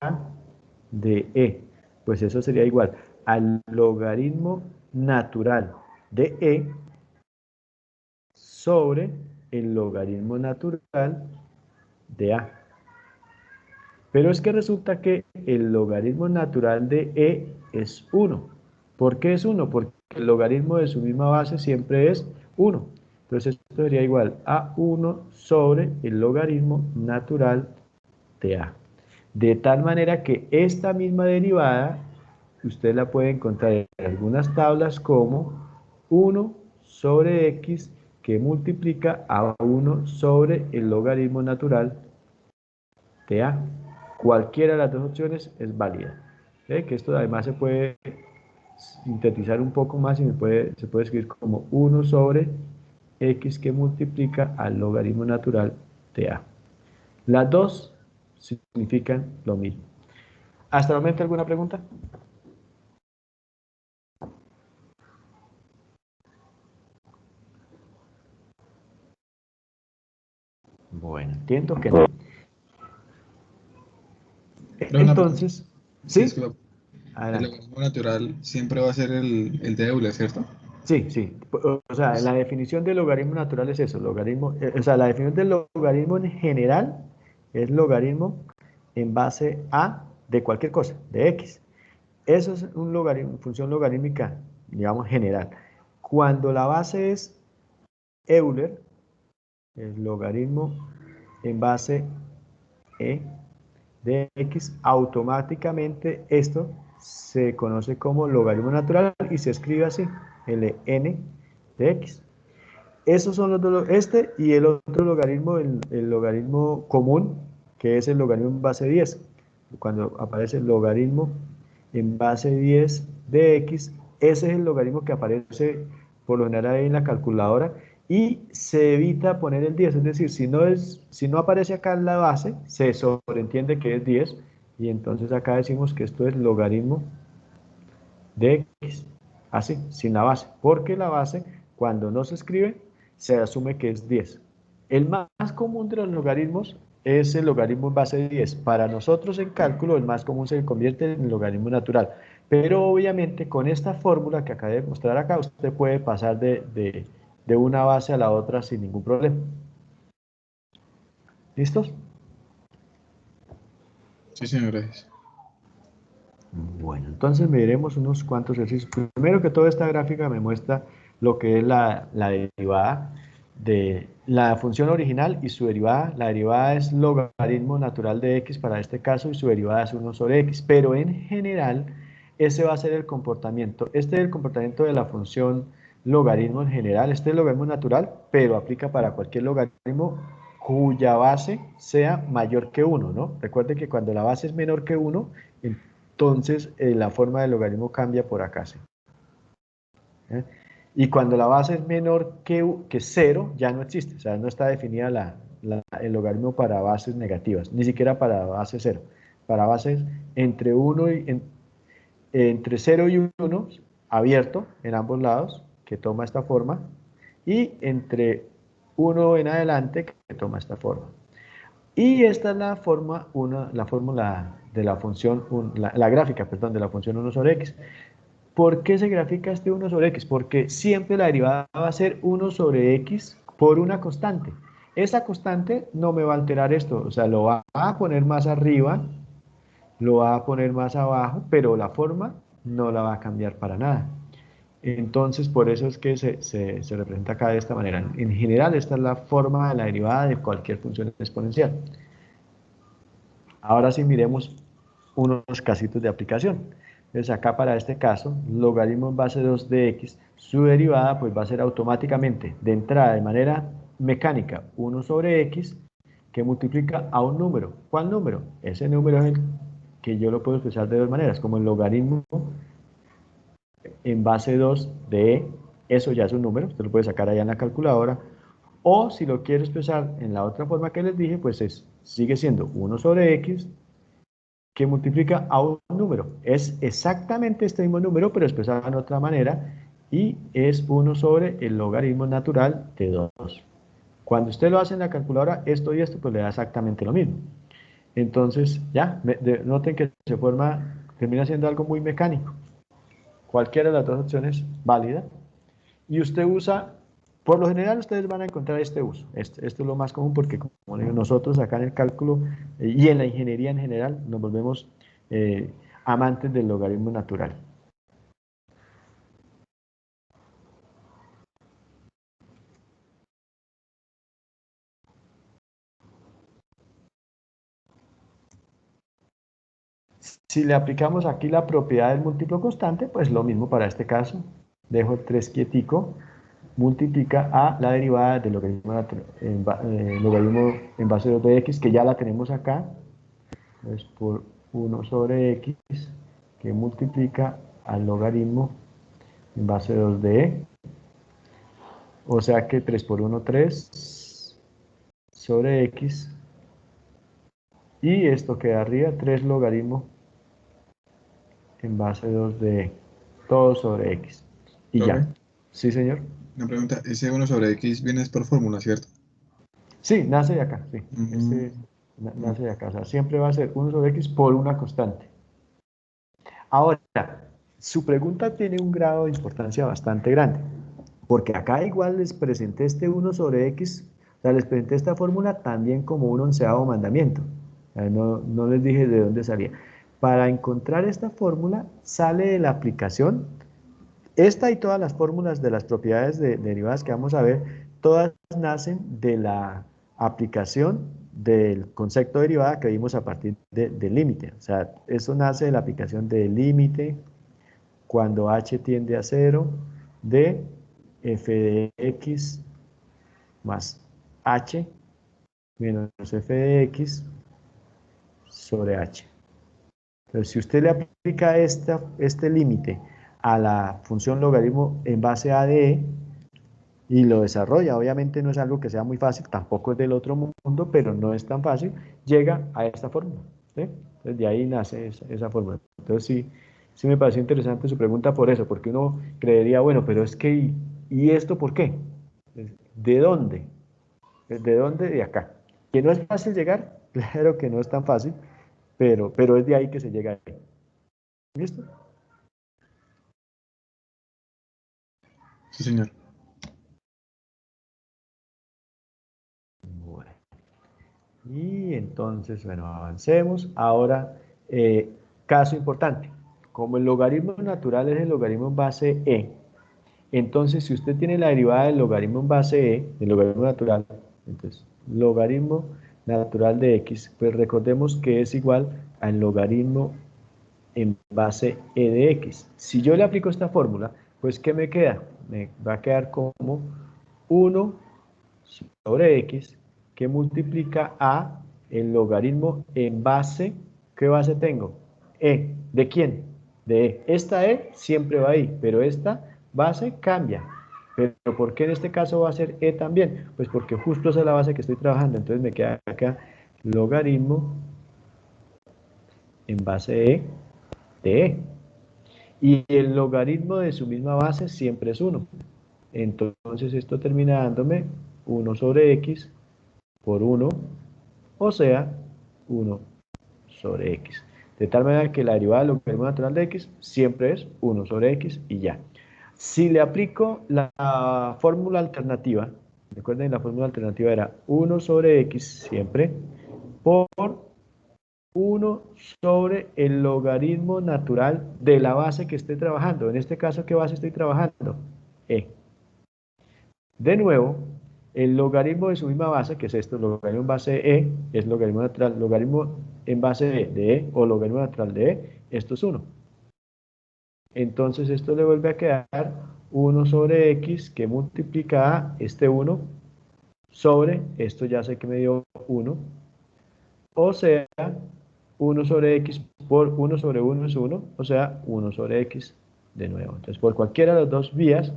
de e, pues eso sería igual al logaritmo natural de e sobre el logaritmo natural de a. Pero es que resulta que el logaritmo natural de e es 1. ¿Por qué es 1? Porque el logaritmo de su misma base siempre es 1. Entonces esto sería igual a 1 sobre el logaritmo natural de a. De tal manera que esta misma derivada usted la puede encontrar en algunas tablas como 1 sobre x que multiplica a 1 sobre el logaritmo natural de a. Cualquiera de las dos opciones es válida. Que esto además se puede sintetizar un poco más y se puede escribir como 1 sobre x que multiplica al logaritmo natural de a. Las dos significan lo mismo. ¿Hasta el momento alguna pregunta? Bueno, entiendo que no. Entonces, ¿sí? Es que el logaritmo natural siempre va a ser el de Euler, ¿cierto? Sí, sí. O sea, la definición del logaritmo natural es eso. Logaritmo, o sea, la definición del logaritmo en general es logaritmo en base a de cualquier cosa, de x. Eso es un logaritmo, función logarítmica, digamos, general. Cuando la base es Euler, el logaritmo en base e de x, automáticamente esto se conoce como logaritmo natural y se escribe así, ln de x. Esos son los dos, este y el otro logaritmo, el logaritmo común, que es el logaritmo en base 10. Cuando aparece el logaritmo en base 10 de x, ese es el logaritmo que aparece por lo general ahí en la calculadora y se evita poner el 10, es decir, si no aparece acá en la base, se sobreentiende que es 10 y entonces acá decimos que esto es logaritmo de x, así, sin la base, porque la base cuando no se escribe se asume que es 10. El más común de los logaritmos es el logaritmo en base de 10. Para nosotros en cálculo el más común se convierte en el logaritmo natural, pero obviamente con esta fórmula que acabé de mostrar acá usted puede pasar de una base a la otra sin ningún problema. ¿Listos? Sí, señor, gracias. Bueno, entonces miremos unos cuantos ejercicios. Primero que todo, esta gráfica me muestra lo que es la derivada de la función original y su derivada. La derivada es logaritmo natural de x para este caso y su derivada es 1 sobre x, pero en general ese va a ser el comportamiento. Este es el comportamiento de la función logaritmo en general. Este es el logaritmo natural, pero aplica para cualquier logaritmo cuya base sea mayor que 1, ¿no? Recuerde que cuando la base es menor que 1, entonces la forma del logaritmo cambia por acá. ¿Sí? Y cuando la base es menor que 0, ya no existe, o sea, no está definida el logaritmo para bases negativas, ni siquiera para base 0. Para bases entre 1 y entre 0 y 1, abierto en ambos lados, que toma esta forma, y entre 1 en adelante que toma esta forma. Y esta es la fórmula de la función, la gráfica, perdón, de la función 1 sobre x. ¿Por qué se grafica este 1 sobre x? Porque siempre la derivada va a ser 1 sobre x por una constante. Esa constante no me va a alterar esto, o sea, lo va a poner más arriba, lo va a poner más abajo, pero la forma no la va a cambiar para nada. Entonces, por eso es que se representa acá de esta manera. En general, esta es la forma de la derivada de cualquier función exponencial. Ahora sí miremos unos casitos de aplicación. Entonces acá para este caso, logaritmo en base 2 de x, su derivada pues va a ser automáticamente, de entrada, de manera mecánica, 1 sobre x, que multiplica a un número. ¿Cuál número? Ese número es el que yo lo puedo expresar de dos maneras, como el logaritmo en base 2 de e, eso ya es un número, usted lo puede sacar allá en la calculadora, o si lo quiere expresar en la otra forma que les dije, pues sigue siendo 1 sobre x, que multiplica a un número. Es exactamente este mismo número, pero expresado de otra manera, y es 1 sobre el logaritmo natural de 2. Cuando usted lo hace en la calculadora, esto y esto, pues le da exactamente lo mismo. Entonces, ya, noten que termina siendo algo muy mecánico. Cualquiera de las dos opciones válida. Y usted usa, por lo general ustedes van a encontrar este uso. Esto es lo más común porque, como digo, nosotros acá en el cálculo y en la ingeniería en general nos volvemos amantes del logaritmo natural. Si le aplicamos aquí la propiedad del múltiplo constante, pues lo mismo para este caso. Dejo 3 quietico, multiplica a la derivada del logaritmo en base 2 de x, que ya la tenemos acá. Entonces, por 1 sobre x, que multiplica al logaritmo en base 2 de e. O sea que 3 por 1, 3 sobre x. Y esto queda arriba, 3 logaritmo en base 2 de e. Todo sobre x. Y ¿Profe? ya. ¿Sí, señor? Una pregunta, ese 1 sobre x viene por fórmula, ¿cierto? Sí, nace de acá. Sí. Mm, Nace de acá. O sea, siempre va a ser 1 sobre x por una constante. Ahora, su pregunta tiene un grado de importancia bastante grande. Porque acá igual les presenté este 1 sobre x, o sea, les presenté esta fórmula también como un 11º mandamiento. No les dije de dónde salía. Para encontrar esta fórmula, sale de la aplicación. Esta y todas las fórmulas de las propiedades derivadas que vamos a ver, todas nacen de la aplicación del concepto de derivada que vimos a partir del límite. O sea, eso nace de la aplicación del límite cuando h tiende a 0 de f de x más h menos f de x sobre h. Entonces, si usted le aplica este límite a la función logaritmo en base a de e y lo desarrolla, obviamente no es algo que sea muy fácil, tampoco es del otro mundo, pero no es tan fácil, llega a esta fórmula. ¿Sí? Entonces, de ahí nace esa fórmula. Entonces, sí me pareció interesante su pregunta por eso, porque uno creería, bueno, pero es que, ¿y esto por qué? ¿De dónde? ¿De dónde? De acá. ¿Que no es fácil llegar? Claro que no es tan fácil, pero es de ahí que se llega ahí. ¿Listo? sí, señor. Bueno. Y entonces, bueno, avancemos. Ahora, caso importante. Como el logaritmo natural es el logaritmo en base e, entonces si usted tiene la derivada del logaritmo en base e, el logaritmo natural, entonces logaritmo natural de x, pues recordemos que es igual al logaritmo en base e de x. Si yo le aplico esta fórmula, pues ¿qué me queda? Me va a quedar como 1 sobre x que multiplica a el logaritmo en base, ¿qué base tengo? E. ¿De quién? De e. Esta e siempre va ahí, pero esta base cambia. Pero ¿por qué en este caso va a ser e también? Pues porque justo esa es la base que estoy trabajando. Entonces me queda acá logaritmo en base e de e. Y el logaritmo de su misma base siempre es 1. Entonces esto termina dándome 1 sobre x por 1, o sea, 1 sobre x. De tal manera que la derivada del logaritmo natural de x siempre es 1 sobre x y ya. Si le aplico la fórmula alternativa, recuerden, la fórmula alternativa era 1 sobre x siempre por 1 sobre el logaritmo natural de la base que esté trabajando. En este caso, ¿qué base estoy trabajando? E. De nuevo, el logaritmo de su misma base, que es esto, logaritmo en base de E, es logaritmo natural, logaritmo en base de E o logaritmo natural de E, esto es 1. Entonces esto le vuelve a quedar 1 sobre x que multiplica a este 1 sobre, esto ya sé que me dio 1, o sea, 1 sobre x por 1 sobre 1 es 1, o sea, 1 sobre x de nuevo. Entonces, por cualquiera de las dos vías,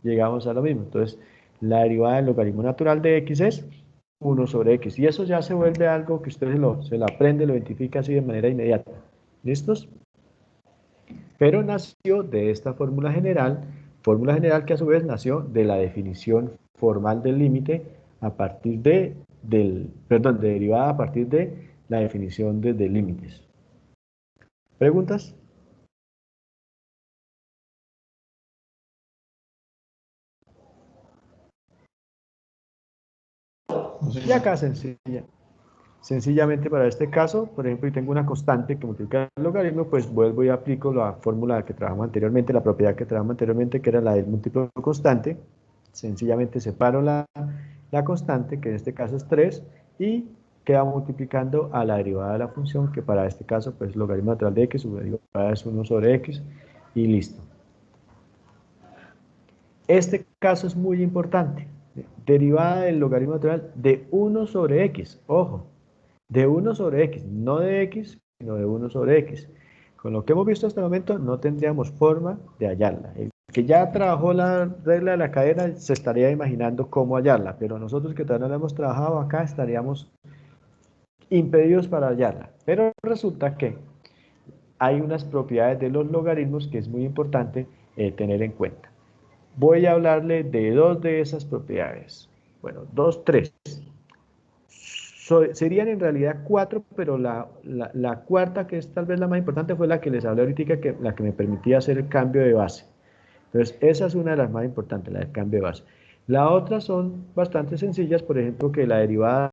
llegamos a lo mismo. Entonces, la derivada del logaritmo natural de x es 1 sobre x. Y eso ya se vuelve algo que usted se lo aprende, lo identifica así de manera inmediata. ¿Listos? Pero nació de esta fórmula general que a su vez nació de la definición formal del límite a partir de derivada a partir de la definición de límites. ¿Preguntas? Y acá sencillamente para este caso, por ejemplo, si tengo una constante que multiplica el logaritmo, pues vuelvo y aplico la fórmula que trabajamos anteriormente, la propiedad que trabajamos anteriormente, que era la del múltiplo constante. Sencillamente separo la constante, que en este caso es 3, y queda multiplicando a la derivada de la función, que para este caso pues logaritmo natural de x, su derivada es 1 sobre x, y listo. Este caso es muy importante. Derivada del logaritmo natural de 1 sobre x. Ojo, de 1 sobre x, no de x, sino de 1 sobre x. Con lo que hemos visto hasta el momento, no tendríamos forma de hallarla. El que ya trabajó la regla de la cadena se estaría imaginando cómo hallarla, pero nosotros que todavía no la hemos trabajado acá estaríamos impedidos para hallarla. Pero resulta que hay unas propiedades de los logaritmos que es muy importante tener en cuenta. Voy a hablarle de dos de esas propiedades. Bueno, tres. Serían en realidad 4, pero la cuarta, que es tal vez la más importante, fue la que les hablé ahorita, la que me permitía hacer el cambio de base. Entonces, esa es una de las más importantes, la del cambio de base. Las otras son bastante sencillas, por ejemplo, que la derivada,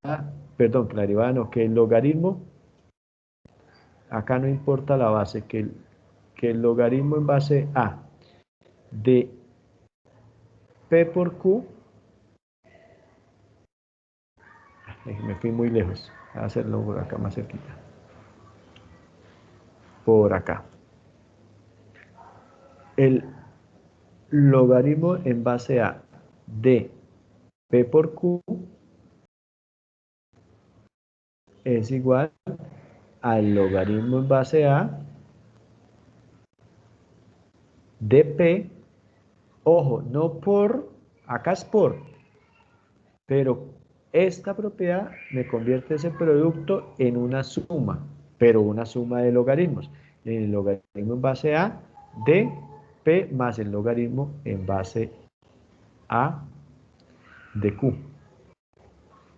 perdón, que la derivada no, que el logaritmo, acá no importa la base, que el logaritmo en base A de P por Q, me fui muy lejos, voy a hacerlo por acá más cerquita, por acá. El logaritmo en base A de P por Q es igual al logaritmo en base A de P, ojo, no por, acá es por, pero esta propiedad me convierte ese producto en una suma, pero una suma de logaritmos. El logaritmo en base A de P más el logaritmo en base A de Q.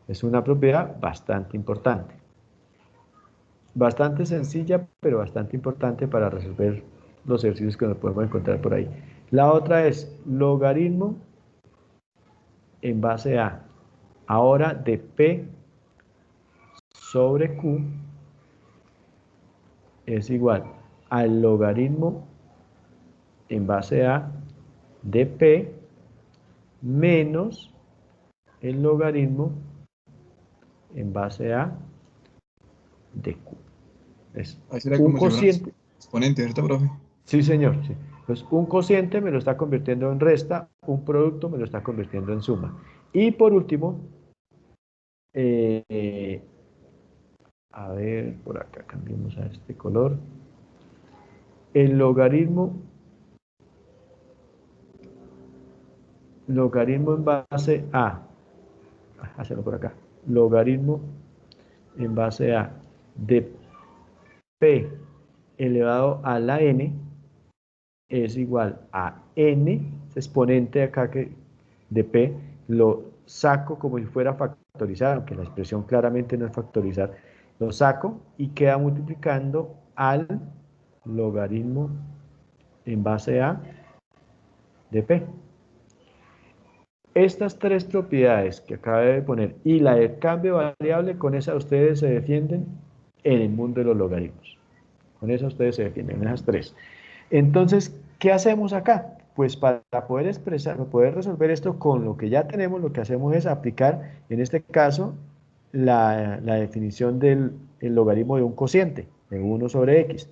Es una propiedad bastante importante. Bastante sencilla, pero bastante importante para resolver los ejercicios que nos podemos encontrar por ahí. La otra es logaritmo en base a, ahora de P sobre Q es igual al logaritmo en base a de P menos el logaritmo en base a de Q. Es Ahí será un como si fuera cociente. exponente, ¿cierto, profe? Sí, señor. Sí. Entonces, un cociente me lo está convirtiendo en resta, un producto me lo está convirtiendo en suma. Y por último, a ver, por acá cambiemos a este color. El logaritmo en base a, hacerlo por acá, logaritmo en base a de P elevado a la n es igual a n, ese exponente acá que de P, lo saco como si fuera factorizar, aunque la expresión claramente no es factorizar, lo saco y queda multiplicando al logaritmo en base a de P. Estas tres propiedades que acabé de poner y la del cambio variable, con esa ustedes se defienden en el mundo de los logaritmos. Con esa ustedes se defienden, esas tres. Entonces, ¿qué hacemos acá? Pues para poder expresar, para poder resolver esto con lo que ya tenemos, lo que hacemos es aplicar, en este caso, la definición del logaritmo de un cociente, de 1 sobre x.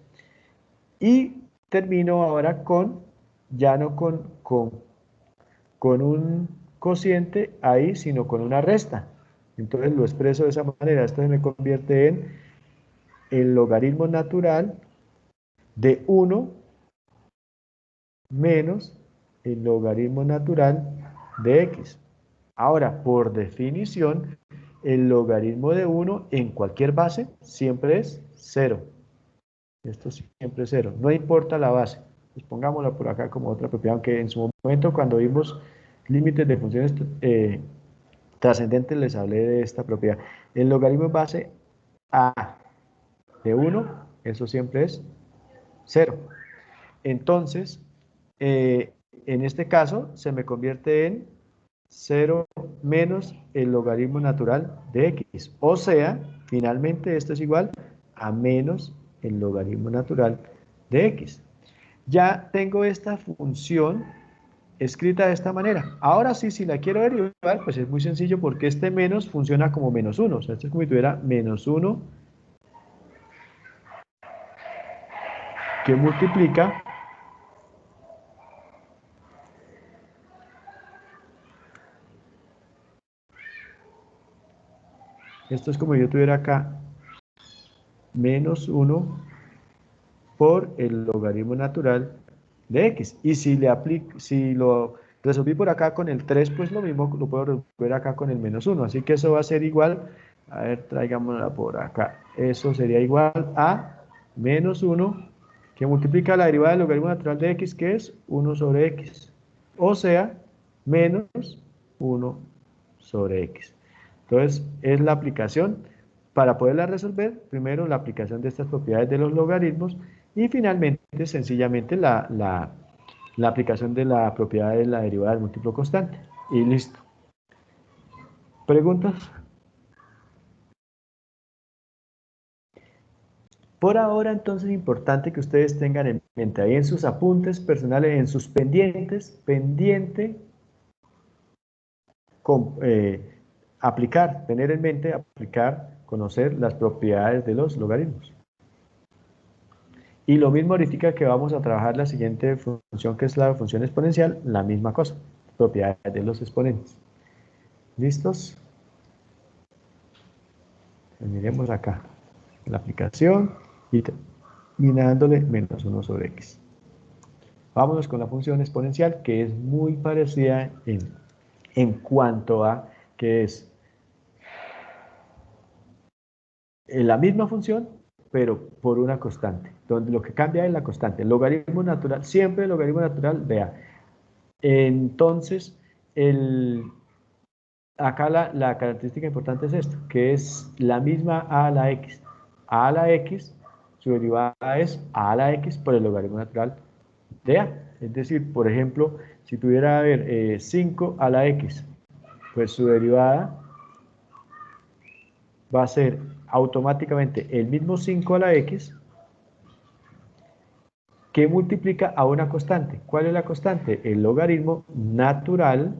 Y termino ahora con, ya no con un cociente ahí, sino con una resta. Entonces lo expreso de esa manera. Esto se me convierte en el logaritmo natural de 1 menos el logaritmo natural de x. Ahora, por definición, el logaritmo de 1 en cualquier base siempre es 0. Esto siempre es 0, no importa la base. Pues pongámosla por acá como otra propiedad, aunque en su momento cuando vimos límites de funciones trascendentes les hablé de esta propiedad. El logaritmo en base a de 1, eso siempre es 0. Entonces, en este caso se me convierte en 0 menos el logaritmo natural de x. O sea, finalmente esto es igual a menos el logaritmo natural de x. Ya tengo esta función escrita de esta manera. Ahora sí, si la quiero derivar, pues es muy sencillo porque este menos funciona como menos 1. O sea, esto es como si tuviera menos 1 que multiplica esto es como si yo tuviera acá menos 1 por el logaritmo natural de x. Y si le aplico, si lo resolví por acá con el 3, pues lo mismo lo puedo resolver acá con el menos 1. Así que eso va a ser igual, a ver, traigámosla por acá. Eso sería igual a menos 1 que multiplica la derivada del logaritmo natural de x, que es 1 sobre x. O sea, menos 1 sobre x. Entonces, es la aplicación. Para poderla resolver, primero la aplicación de estas propiedades de los logaritmos y finalmente, sencillamente, la aplicación de la propiedad de la derivada del múltiplo constante. Y listo. ¿Preguntas? Por ahora, entonces, es importante que ustedes tengan en mente ahí en sus apuntes personales, en sus pendientes, aplicar, tener en mente, aplicar, conocer las propiedades de los logaritmos. Y lo mismo ahorita que vamos a trabajar la siguiente función, que es la función exponencial, la misma cosa, propiedades de los exponentes. ¿Listos? Miremos acá, la aplicación y terminándole menos 1 sobre x. Vámonos con la función exponencial, que es muy parecida en cuanto a que es la misma función, pero por una constante, donde lo que cambia es la constante. El logaritmo natural, siempre el logaritmo natural de a. Entonces, acá la característica importante es esto, que es la misma a a la x. A a la x, su derivada es a a la x por el logaritmo natural de a. Es decir, por ejemplo, si tuviera, a ver, 5 a la x, pues su derivada va a ser automáticamente el mismo 5 a la x que multiplica a una constante. ¿Cuál es la constante? El logaritmo natural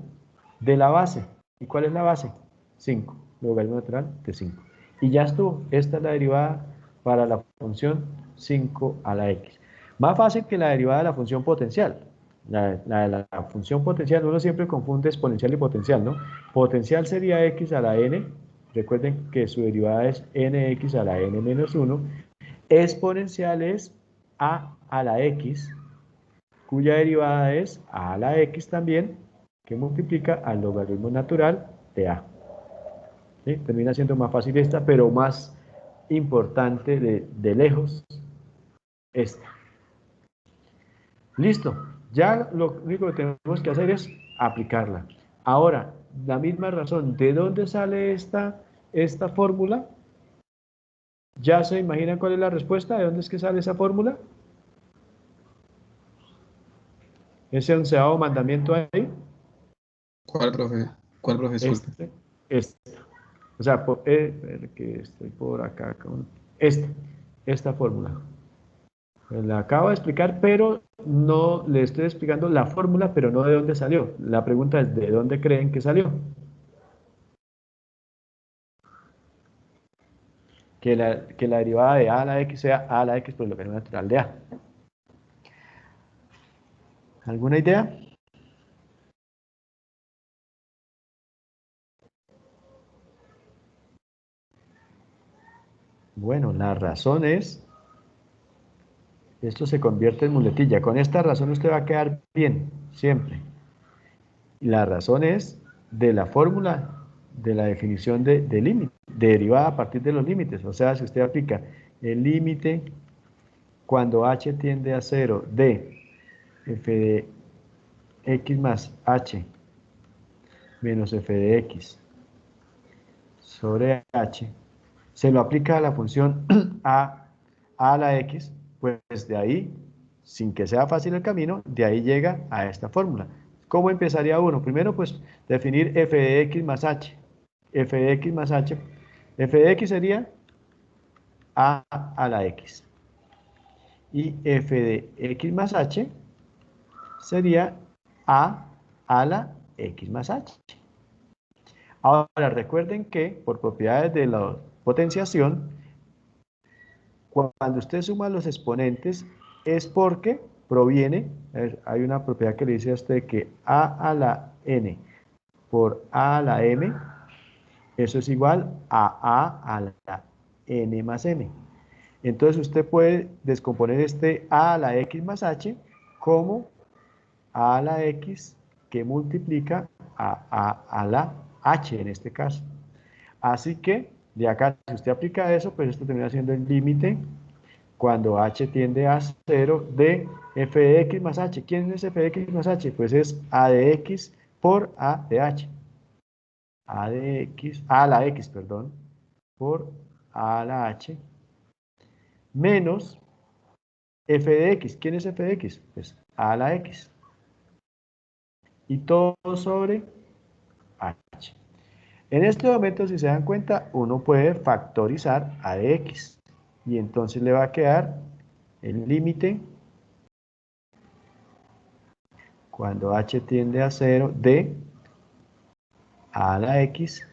de la base. ¿Y cuál es la base? 5. Logaritmo natural de 5. Y ya estuvo. Esta es la derivada para la función 5 a la x. Más fácil que la derivada de la función potencial. La función potencial, uno siempre confunde exponencial y potencial, ¿no? Potencial sería x a la n. Recuerden que su derivada es nx a la n menos 1. Exponencial es a la x, cuya derivada es a la x también, que multiplica al logaritmo natural de a. ¿Sí? Termina siendo más fácil esta, pero más importante de lejos esta. Listo. Ya lo único que tenemos que hacer es aplicarla. Ahora, la misma razón, ¿de dónde sale esta fórmula? ¿Ya se imaginan cuál es la respuesta? ¿De dónde es que sale esa fórmula? Ese 11º mandamiento ahí. ¿Cuál, profe? ¿Cuál, profe? Disculpe. Este. O sea, que estoy por acá. Esta fórmula. La acabo de explicar, pero no le estoy explicando la fórmula, pero no de dónde salió. La pregunta es, ¿de dónde creen que salió? Que la derivada de a a la x sea a a la x por el logaritmo natural de a. ¿Alguna idea? Bueno, la razón es, esto se convierte en muletilla. Con esta razón usted va a quedar bien, siempre. Y la razón es de la fórmula de la definición de límite, derivada a partir de los límites. O sea, si usted aplica el límite cuando h tiende a 0 de f de x más h menos f de x sobre h, se lo aplica a la función a la x, pues de ahí, sin que sea fácil el camino, de ahí llega a esta fórmula. ¿Cómo empezaría uno? Primero, pues, definir f de x más h. F de x más h. F de x sería a la x. Y f de x más h sería a la x más h. Ahora, recuerden que por propiedades de la potenciación, cuando usted suma los exponentes es porque proviene, hay una propiedad que le dice a usted que a la n por a a la m, eso es igual a la n más m. Entonces usted puede descomponer este a la x más h como a la x que multiplica a la h en este caso. Así que de acá, si usted aplica eso, pues esto termina siendo el límite cuando h tiende a 0 de f de x más h. ¿Quién es f de x más h? Pues es a de x por a de h. A de x, a la x, perdón, por a la h, menos f de x. ¿Quién es f de x? Pues a la x. Y todo sobre h. En este momento, si se dan cuenta, uno puede factorizar a de x. Y entonces le va a quedar el límite cuando h tiende a 0 de a la x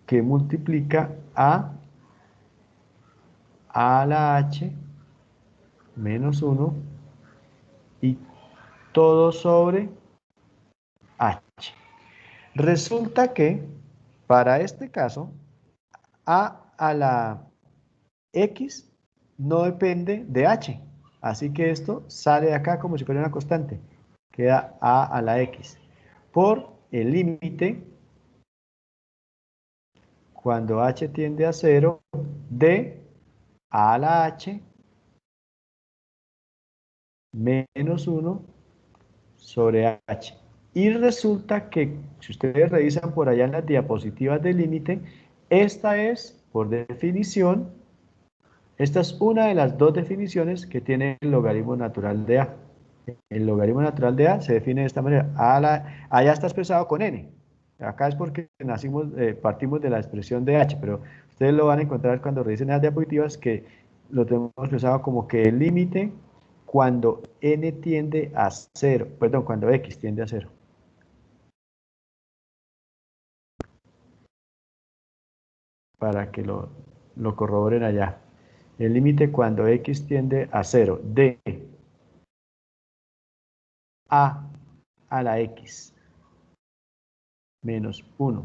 que multiplica a la h menos 1 y todo sobre h. Resulta que para este caso a la x no depende de h, así que esto sale de acá como si fuera una constante, queda a la x por el límite cuando h tiende a 0 de a la h menos 1 sobre h. Y resulta que, si ustedes revisan por allá en las diapositivas del límite, esta es, por definición, esta es una de las dos definiciones que tiene el logaritmo natural de a. El logaritmo natural de a se define de esta manera. Allá está expresado con n. Acá es porque partimos de la expresión de h, pero ustedes lo van a encontrar cuando revisen las diapositivas que lo tenemos expresado como que el límite cuando n tiende a 0, perdón, cuando x tiende a 0. Para que lo corroboren allá. El límite cuando x tiende a 0 de a la x menos 1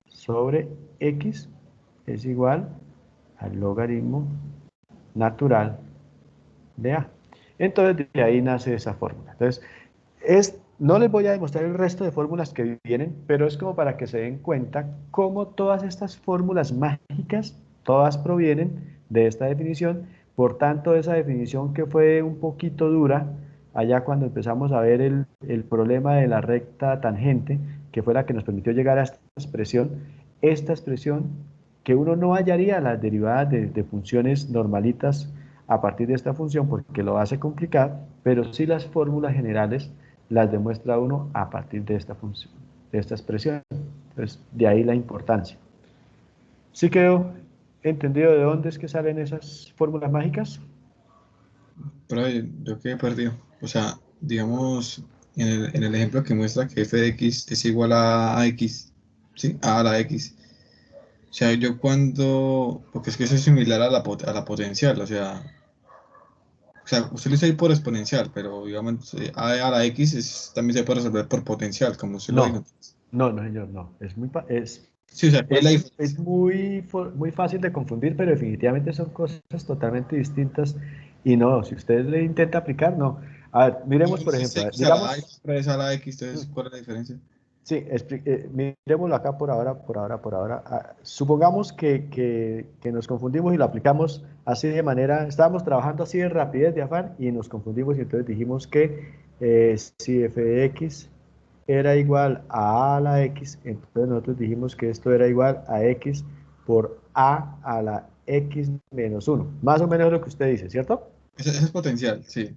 sobre x es igual al logaritmo natural de a. Entonces de ahí nace esa fórmula. Entonces, no les voy a demostrar el resto de fórmulas que vienen, pero es como para que se den cuenta cómo todas estas fórmulas mágicas, todas provienen de esta definición. Por tanto, esa definición que fue un poquito dura, allá cuando empezamos a ver el problema de la recta tangente, que fue la que nos permitió llegar a esta expresión que uno no hallaría las derivadas de funciones normalitas a partir de esta función, porque lo hace complicar, pero sí las fórmulas generales las demuestra uno a partir de esta función, de esta expresión. Entonces, de ahí la importancia. ¿Sí quedó entendido de dónde es que salen esas fórmulas mágicas? Pero yo quedé perdido. O sea, digamos, en el ejemplo que muestra que f de x es igual a x, ¿sí? A la x. O sea, yo cuando, porque es que eso es similar a a la potencial, o sea, usted lo dice ahí por exponencial, pero digamos, a la x también se puede resolver por potencial, como usted lo dijo. No, no, señor, no. Sí, o sea, ¿cuál es la Es diferencia? muy fácil de confundir, pero definitivamente son cosas totalmente distintas. Y no, si usted le intenta aplicar, no. A ver, miremos, por Si es ejemplo, a ver, x a la a y digamos, la otra es a la x, entonces, ¿cuál es la diferencia? sí, miremoslo acá por ahora. Supongamos que nos confundimos y lo aplicamos así de manera, estábamos trabajando así de rapidez, de afán, y nos confundimos y entonces dijimos que si f de x era igual a la x, entonces nosotros dijimos que esto era igual a x por a la x menos 1. Más o menos lo que usted dice, ¿cierto? Ese es potencial, sí.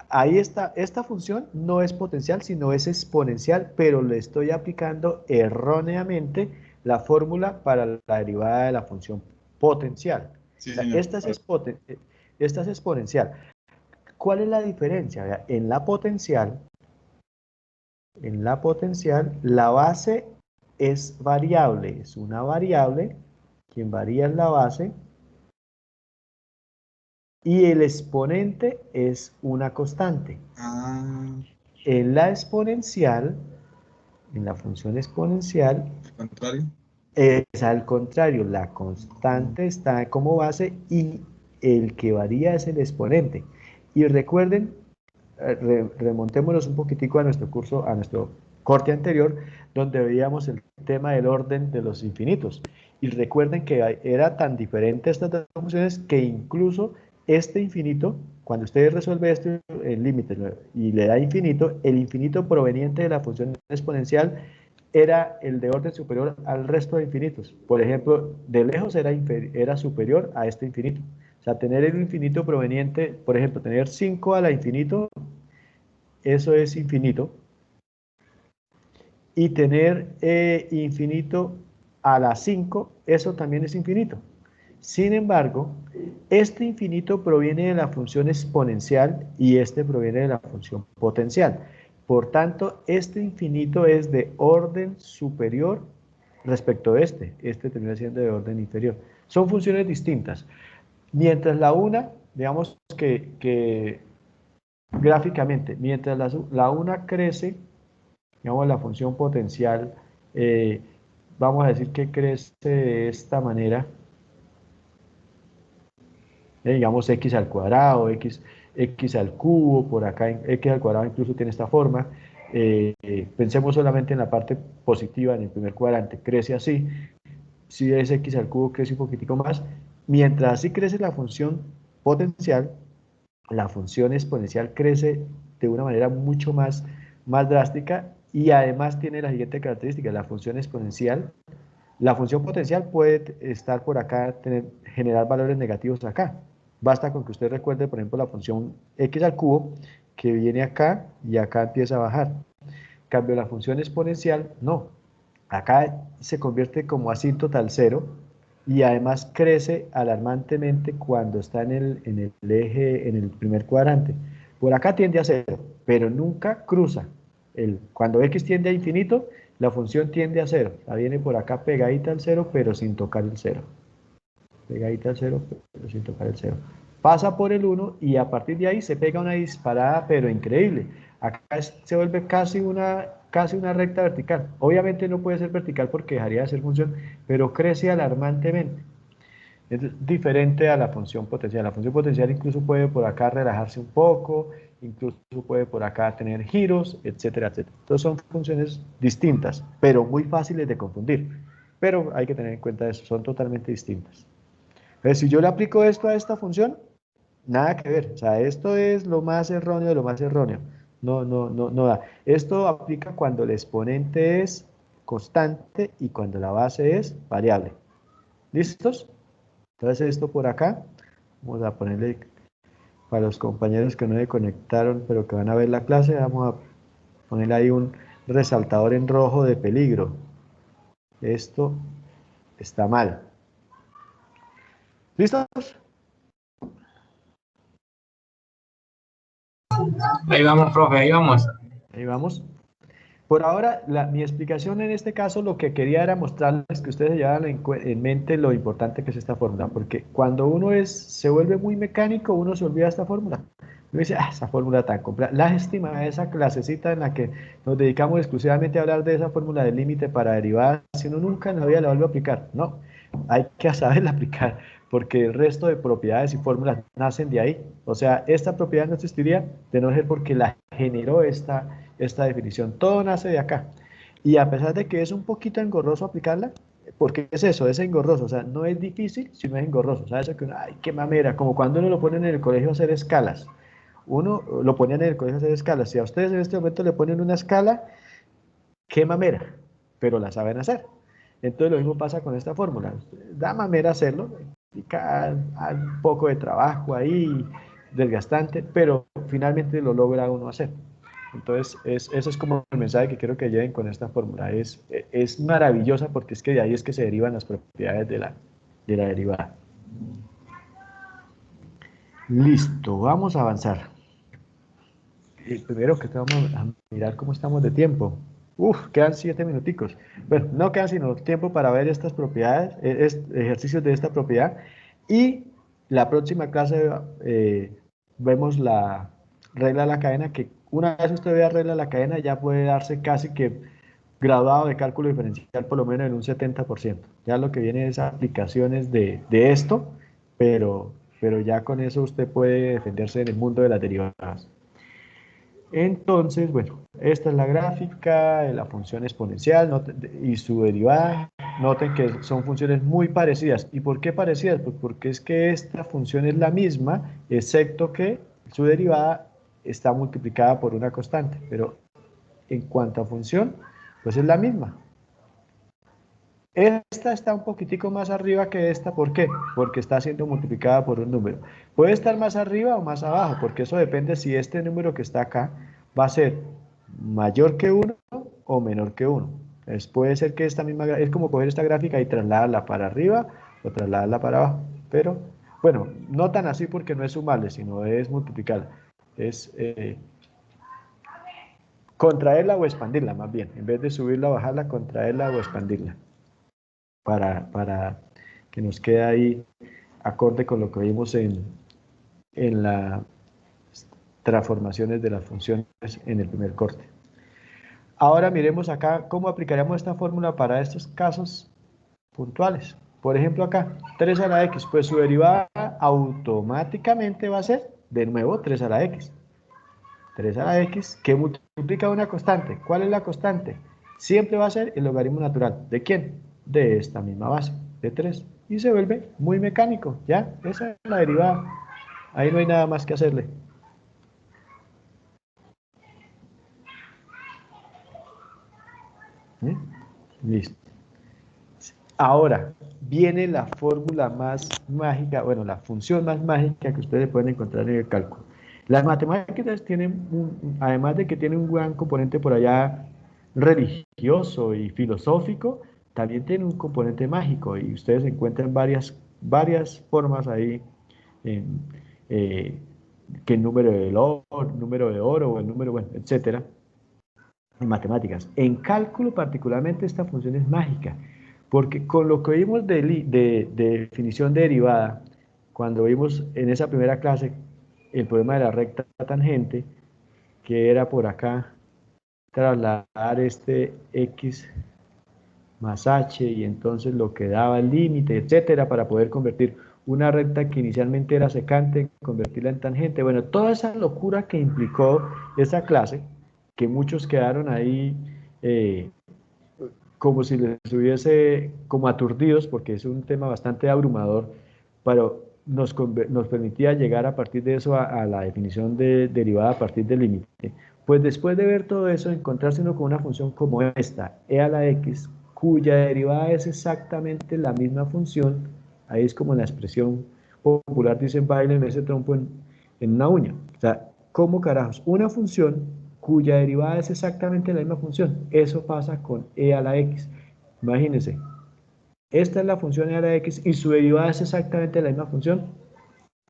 Ahí está, esta función no es potencial, sino es exponencial, pero le estoy aplicando erróneamente la fórmula para la derivada de la función potencial. Sí, O sea, señor. esta es exponencial. ¿Cuál es la diferencia? Vea, en la potencial, la base es variable, es una variable, quien varía es la base, y el exponente es una constante. Ah, En la exponencial, en la función exponencial, al contrario. es al contrario, la constante está como base y el que varía es el exponente. Y recuerden, remontémonos un poquitico a nuestro curso, a nuestro corte anterior, donde veíamos el tema del orden de los infinitos. Y recuerden que era tan diferente estas dos funciones que incluso este infinito, cuando usted resuelve esto, el límite, y le da infinito, el infinito proveniente de la función exponencial era el de orden superior al resto de infinitos. Por ejemplo, de lejos era superior a este infinito. O sea, tener el infinito proveniente, por ejemplo, tener 5 a la infinito, eso es infinito. Y tener infinito a la 5, eso también es infinito. Sin embargo, este infinito proviene de la función exponencial y este proviene de la función potencial. Por tanto, este infinito es de orden superior respecto de este. Este termina siendo de orden inferior. Son funciones distintas. Mientras la una, digamos que gráficamente, mientras la una crece, digamos la función potencial, eh, vamos a decir que crece de esta manera, digamos x al cuadrado, x al cubo, por acá x al cuadrado incluso tiene esta forma. Pensemos solamente en la parte positiva, en el primer cuadrante, crece así. Si es x al cubo, crece un poquitico más. Mientras así crece la función potencial, la función exponencial crece de una manera mucho más drástica y además tiene la siguiente característica: la función potencial puede estar por acá, generar valores negativos acá. Basta con que usted recuerde, por ejemplo, la función x al cubo, que viene acá y acá empieza a bajar. En cambio, la función exponencial, no. Acá se convierte como asíntota al cero y además crece alarmantemente cuando está en el eje, en el primer cuadrante. Por acá tiende a cero, pero nunca cruza. Cuando x tiende a infinito, la función tiende a cero. La viene por acá pegadita al cero, pero sin tocar el cero. Pegadita al cero, pero sin tocar el cero. Pasa por el 1 y a partir de ahí se pega una disparada, pero increíble. Acá se vuelve casi una recta vertical. Obviamente no puede ser vertical porque dejaría de ser función, pero crece alarmantemente. Es diferente a la función potencial. La función potencial incluso puede por acá relajarse un poco, incluso puede por acá tener giros, etcétera, etcétera. Entonces son funciones distintas, pero muy fáciles de confundir. Pero hay que tener en cuenta eso, son totalmente distintas. Entonces, si yo le aplico esto a esta función, Nada que ver, o sea, esto es lo más erróneo de lo más erróneo. No da. Esto aplica cuando el exponente es constante y cuando la base es variable. ¿Listos? Entonces esto por acá, vamos a ponerle para los compañeros que no se conectaron pero que van a ver la clase, vamos a ponerle ahí un resaltador en rojo de peligro. Esto está mal. ¿Listos? Ahí vamos, profe, ahí vamos. Ahí vamos. Por ahora, mi explicación en este caso, lo que quería era mostrarles que ustedes se llevaran en mente lo importante que es esta fórmula, porque cuando uno se vuelve muy mecánico, uno se olvida de esta fórmula. Uno dice, esa fórmula tan compleja. Lástima de esa clasecita en la que nos dedicamos exclusivamente a hablar de esa fórmula del límite para derivadas, si uno nunca en la vida la vuelve a aplicar. No, hay que saberla aplicar, porque el resto de propiedades y fórmulas nacen de ahí. O sea, esta propiedad no existiría de no ser porque la generó esta definición. Todo nace de acá. Y a pesar de que es un poquito engorroso aplicarla, porque es eso, es engorroso, o sea, no es difícil, sino es engorroso. ¿Sabes? Eso que uno, ay, qué mamera, como cuando uno lo pone en el colegio a hacer escalas. Uno lo ponía en el colegio a hacer escalas. Si a ustedes en este momento le ponen una escala, qué mamera, pero la saben hacer. Entonces lo mismo pasa con esta fórmula. Da mamera hacerlo, implica un poco de trabajo ahí, desgastante, pero finalmente lo logra uno hacer. Entonces, eso es como el mensaje que quiero que lleven con esta fórmula. Es maravillosa porque es que de ahí es que se derivan las propiedades de la derivada. Listo, vamos a avanzar. Primero que todo, vamos a mirar cómo estamos de tiempo. Quedan 7 minuticos. Bueno, no quedan sino tiempo para ver estas propiedades, ejercicios de esta propiedad. Y la próxima clase vemos la regla de la cadena, que una vez usted vea regla de la cadena ya puede darse casi que graduado de cálculo diferencial por lo menos en un 70%. Ya lo que viene es aplicaciones de esto, pero ya con eso usted puede defenderse en el mundo de las derivadas. Entonces, bueno, esta es la gráfica de la función exponencial y su derivada. Noten que son funciones muy parecidas. ¿Y por qué parecidas? Pues porque es que esta función es la misma, excepto que su derivada está multiplicada por una constante. Pero en cuanto a función, pues es la misma. Esta está un poquitico más arriba que esta, ¿por qué? Porque está siendo multiplicada por un número. Puede estar más arriba o más abajo, porque eso depende si este número que está acá va a ser mayor que 1 o menor que 1. Entonces puede ser que esta misma, es como coger esta gráfica y trasladarla para arriba o trasladarla para abajo. Pero, bueno, no tan así porque no es sumable, sino es multiplicarla. Es contraerla o expandirla, más bien. En vez de subirla o bajarla, contraerla o expandirla. Para que nos quede ahí acorde con lo que vimos en las transformaciones de las funciones en el primer corte. Ahora miremos acá cómo aplicaríamos esta fórmula para estos casos puntuales. Por ejemplo acá, 3 a la x, pues su derivada automáticamente va a ser, de nuevo, 3 a la x. 3 a la x que multiplica una constante. ¿Cuál es la constante? Siempre va a ser el logaritmo natural. ¿De quién? De esta misma base, de 3. Y se vuelve muy mecánico, ¿ya? Esa es la derivada. Ahí no hay nada más que hacerle. Listo. Ahora, viene la fórmula más mágica, bueno, la función más mágica que ustedes pueden encontrar en el cálculo. Las matemáticas tienen, además de que tienen un gran componente por allá religioso y filosófico, también tiene un componente mágico y ustedes encuentran varias formas ahí, eh, que el número de oro o el número, bueno, etcétera, en matemáticas. En cálculo particularmente esta función es mágica, porque con lo que vimos de definición de derivada, cuando vimos en esa primera clase el problema de la recta tangente, que era por acá, trasladar este x más h y entonces lo que daba el límite, etcétera, para poder convertir una recta que inicialmente era secante, convertirla en tangente. Bueno, toda esa locura que implicó esa clase, que muchos quedaron ahí como si les hubiese como aturdidos, porque es un tema bastante abrumador, pero nos permitía llegar a partir de eso a la definición de derivada a partir del límite. Pues después de ver todo eso, encontrarse uno con una función como esta, e a la x, cuya derivada es exactamente la misma función, ahí es como la expresión popular dicen bailen ese trompo en una uña. O sea, ¿cómo carajos? Una función cuya derivada es exactamente la misma función. Eso pasa con e a la x. Imagínense, esta es la función e a la x y su derivada es exactamente la misma función.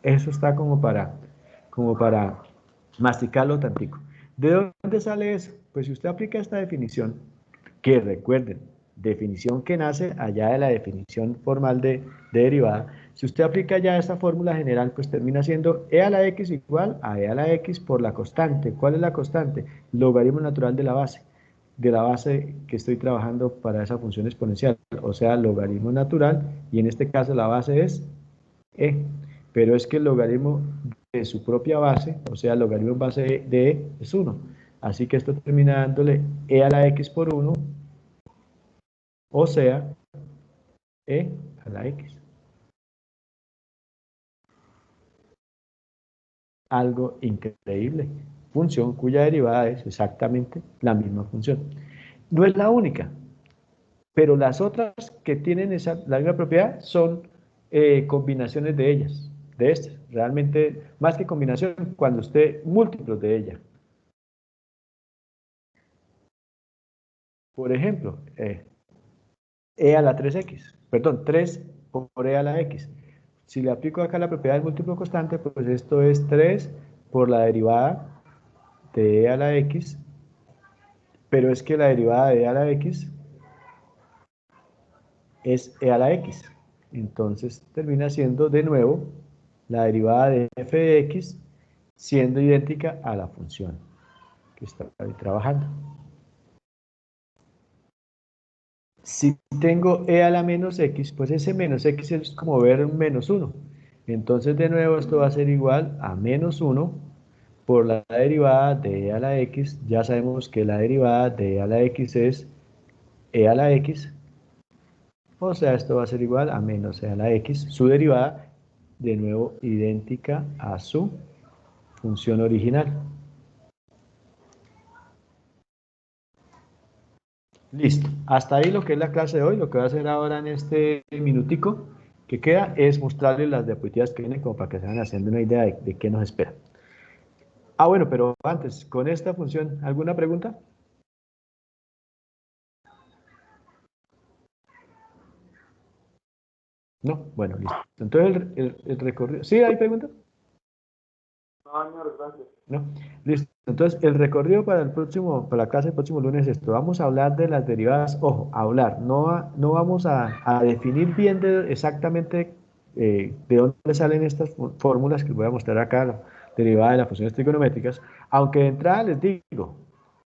Eso está como para masticarlo tantico. ¿De dónde sale eso? Pues si usted aplica esta definición, que recuerden, definición que nace allá de la definición formal de derivada, si usted aplica ya esta fórmula general, pues termina siendo e a la x igual a e a la x por la constante. ¿Cuál es la constante? Logaritmo natural de la base que estoy trabajando para esa función exponencial, o sea, logaritmo natural, y en este caso la base es e, pero es que el logaritmo de su propia base, o sea, el logaritmo en base de e es 1, así que esto termina dándole e a la x por 1, o sea, e a la x. Algo increíble. Función cuya derivada es exactamente la misma función. No es la única, pero las otras que tienen la misma propiedad son combinaciones de ellas, de estas. Realmente, más que combinación, cuando usted múltiplos de ella. Por ejemplo, e a la 3x, perdón, 3 por e a la x. Si le aplico acá la propiedad del múltiplo constante, pues esto es 3 por la derivada de e a la x, pero es que la derivada de e a la x es e a la x. Entonces termina siendo de nuevo la derivada de f de x siendo idéntica a la función que está ahí trabajando. Si tengo e a la menos x, pues ese menos x es como ver un menos 1. Entonces de nuevo esto va a ser igual a menos 1 por la derivada de e a la x. Ya sabemos que la derivada de e a la x es e a la x. O sea, esto va a ser igual a menos e a la x. Su derivada, de nuevo, idéntica a su función original. Listo. Hasta ahí lo que es la clase de hoy. Lo que voy a hacer ahora en este minutico que queda es mostrarles las diapositivas que vienen como para que se vayan haciendo una idea de qué nos espera. Ah, bueno, pero antes, con esta función, ¿alguna pregunta? No, bueno, listo. Entonces el recorrido... ¿Sí hay preguntas? No, señor, gracias. No, listo. Entonces, el recorrido para la clase del próximo lunes es esto. Vamos a hablar de las derivadas, ojo, hablar, no vamos a definir bien exactamente de dónde salen estas fórmulas que voy a mostrar acá, la derivada de las funciones trigonométricas, aunque de entrada les digo,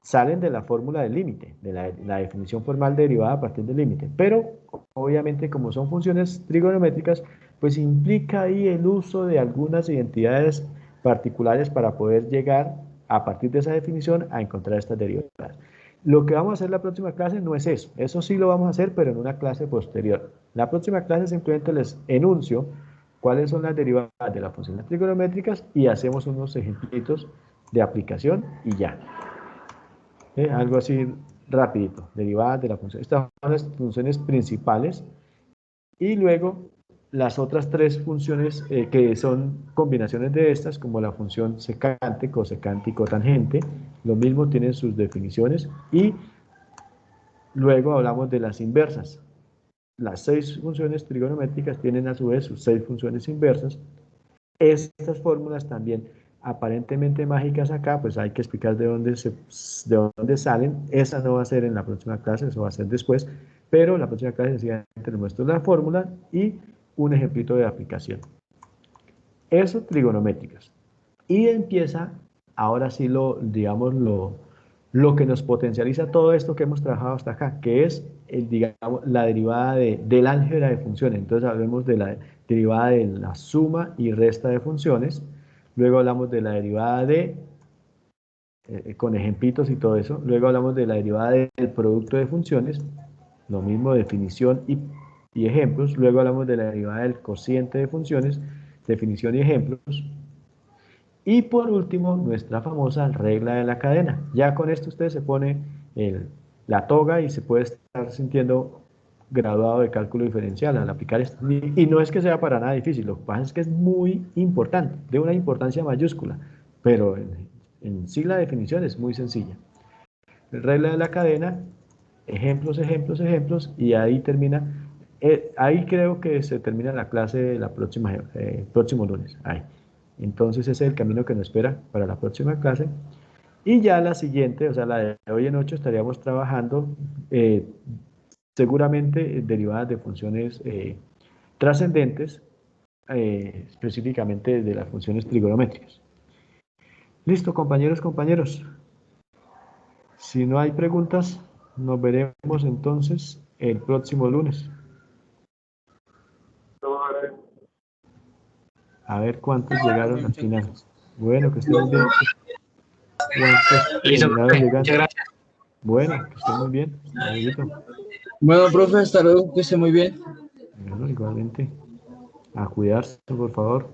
salen de la fórmula del límite, de la definición formal de derivada a partir del límite, pero obviamente como son funciones trigonométricas, pues implica ahí el uso de algunas identidades particulares para poder llegar a partir de esa definición a encontrar estas derivadas. Lo que vamos a hacer la próxima clase no es eso sí lo vamos a hacer, pero en una clase posterior. La próxima clase simplemente les enuncio cuáles son las derivadas de las funciones trigonométricas y hacemos unos ejemplitos de aplicación y ya. Algo así rapidito, derivadas de la función. Estas son las funciones principales y luego las otras tres funciones que son combinaciones de estas, como la función secante, cosecante y cotangente, lo mismo tienen sus definiciones y luego hablamos de las inversas. Las 6 funciones trigonométricas tienen a su vez sus 6 funciones inversas. Estas fórmulas también aparentemente mágicas acá, pues hay que explicar de dónde salen. Esa no va a ser en la próxima clase, eso va a ser después, pero en la próxima clase sencillamente les muestro la fórmula y un ejemplito de aplicación. Eso trigonométricas. Y empieza, ahora sí, digamos, lo que nos potencializa todo esto que hemos trabajado hasta acá, que es, digamos, la derivada del álgebra de funciones. Entonces hablemos de la derivada de la suma y resta de funciones. Luego hablamos de la derivada con ejemplitos y todo eso. Luego hablamos de la derivada del producto de funciones. Lo mismo, definición y ejemplos. Luego hablamos de la derivada del cociente de funciones. definición y ejemplos. Y por último, nuestra famosa regla de la cadena. Ya con esto usted se pone la toga y se puede estar sintiendo graduado de cálculo diferencial al aplicar esto. Y no es que sea para nada difícil, lo que pasa es que es muy importante, de una importancia mayúscula, pero en sí la definición es muy sencilla. Regla de la cadena, ejemplos, ejemplos, ejemplos, y ahí termina. Ahí creo que se termina la clase de la próximo lunes. Ahí. Entonces ese es el camino que nos espera para la próxima clase. Y ya la siguiente, o sea, la de hoy en 8, estaríamos trabajando seguramente derivadas de funciones trascendentes, específicamente de las funciones trigonométricas. Listo, compañeros, compañeros. Si no hay preguntas, nos veremos entonces el próximo lunes. A ver cuántos llegaron al final. Bueno, que estén muy bien. ¿Cuántos Listo, terminaron profe. llegando? Muchas gracias. Bueno, que estén muy bien. Amiguito. Bueno, profe, hasta luego, que esté muy bien. Bueno, igualmente. A cuidarse, por favor.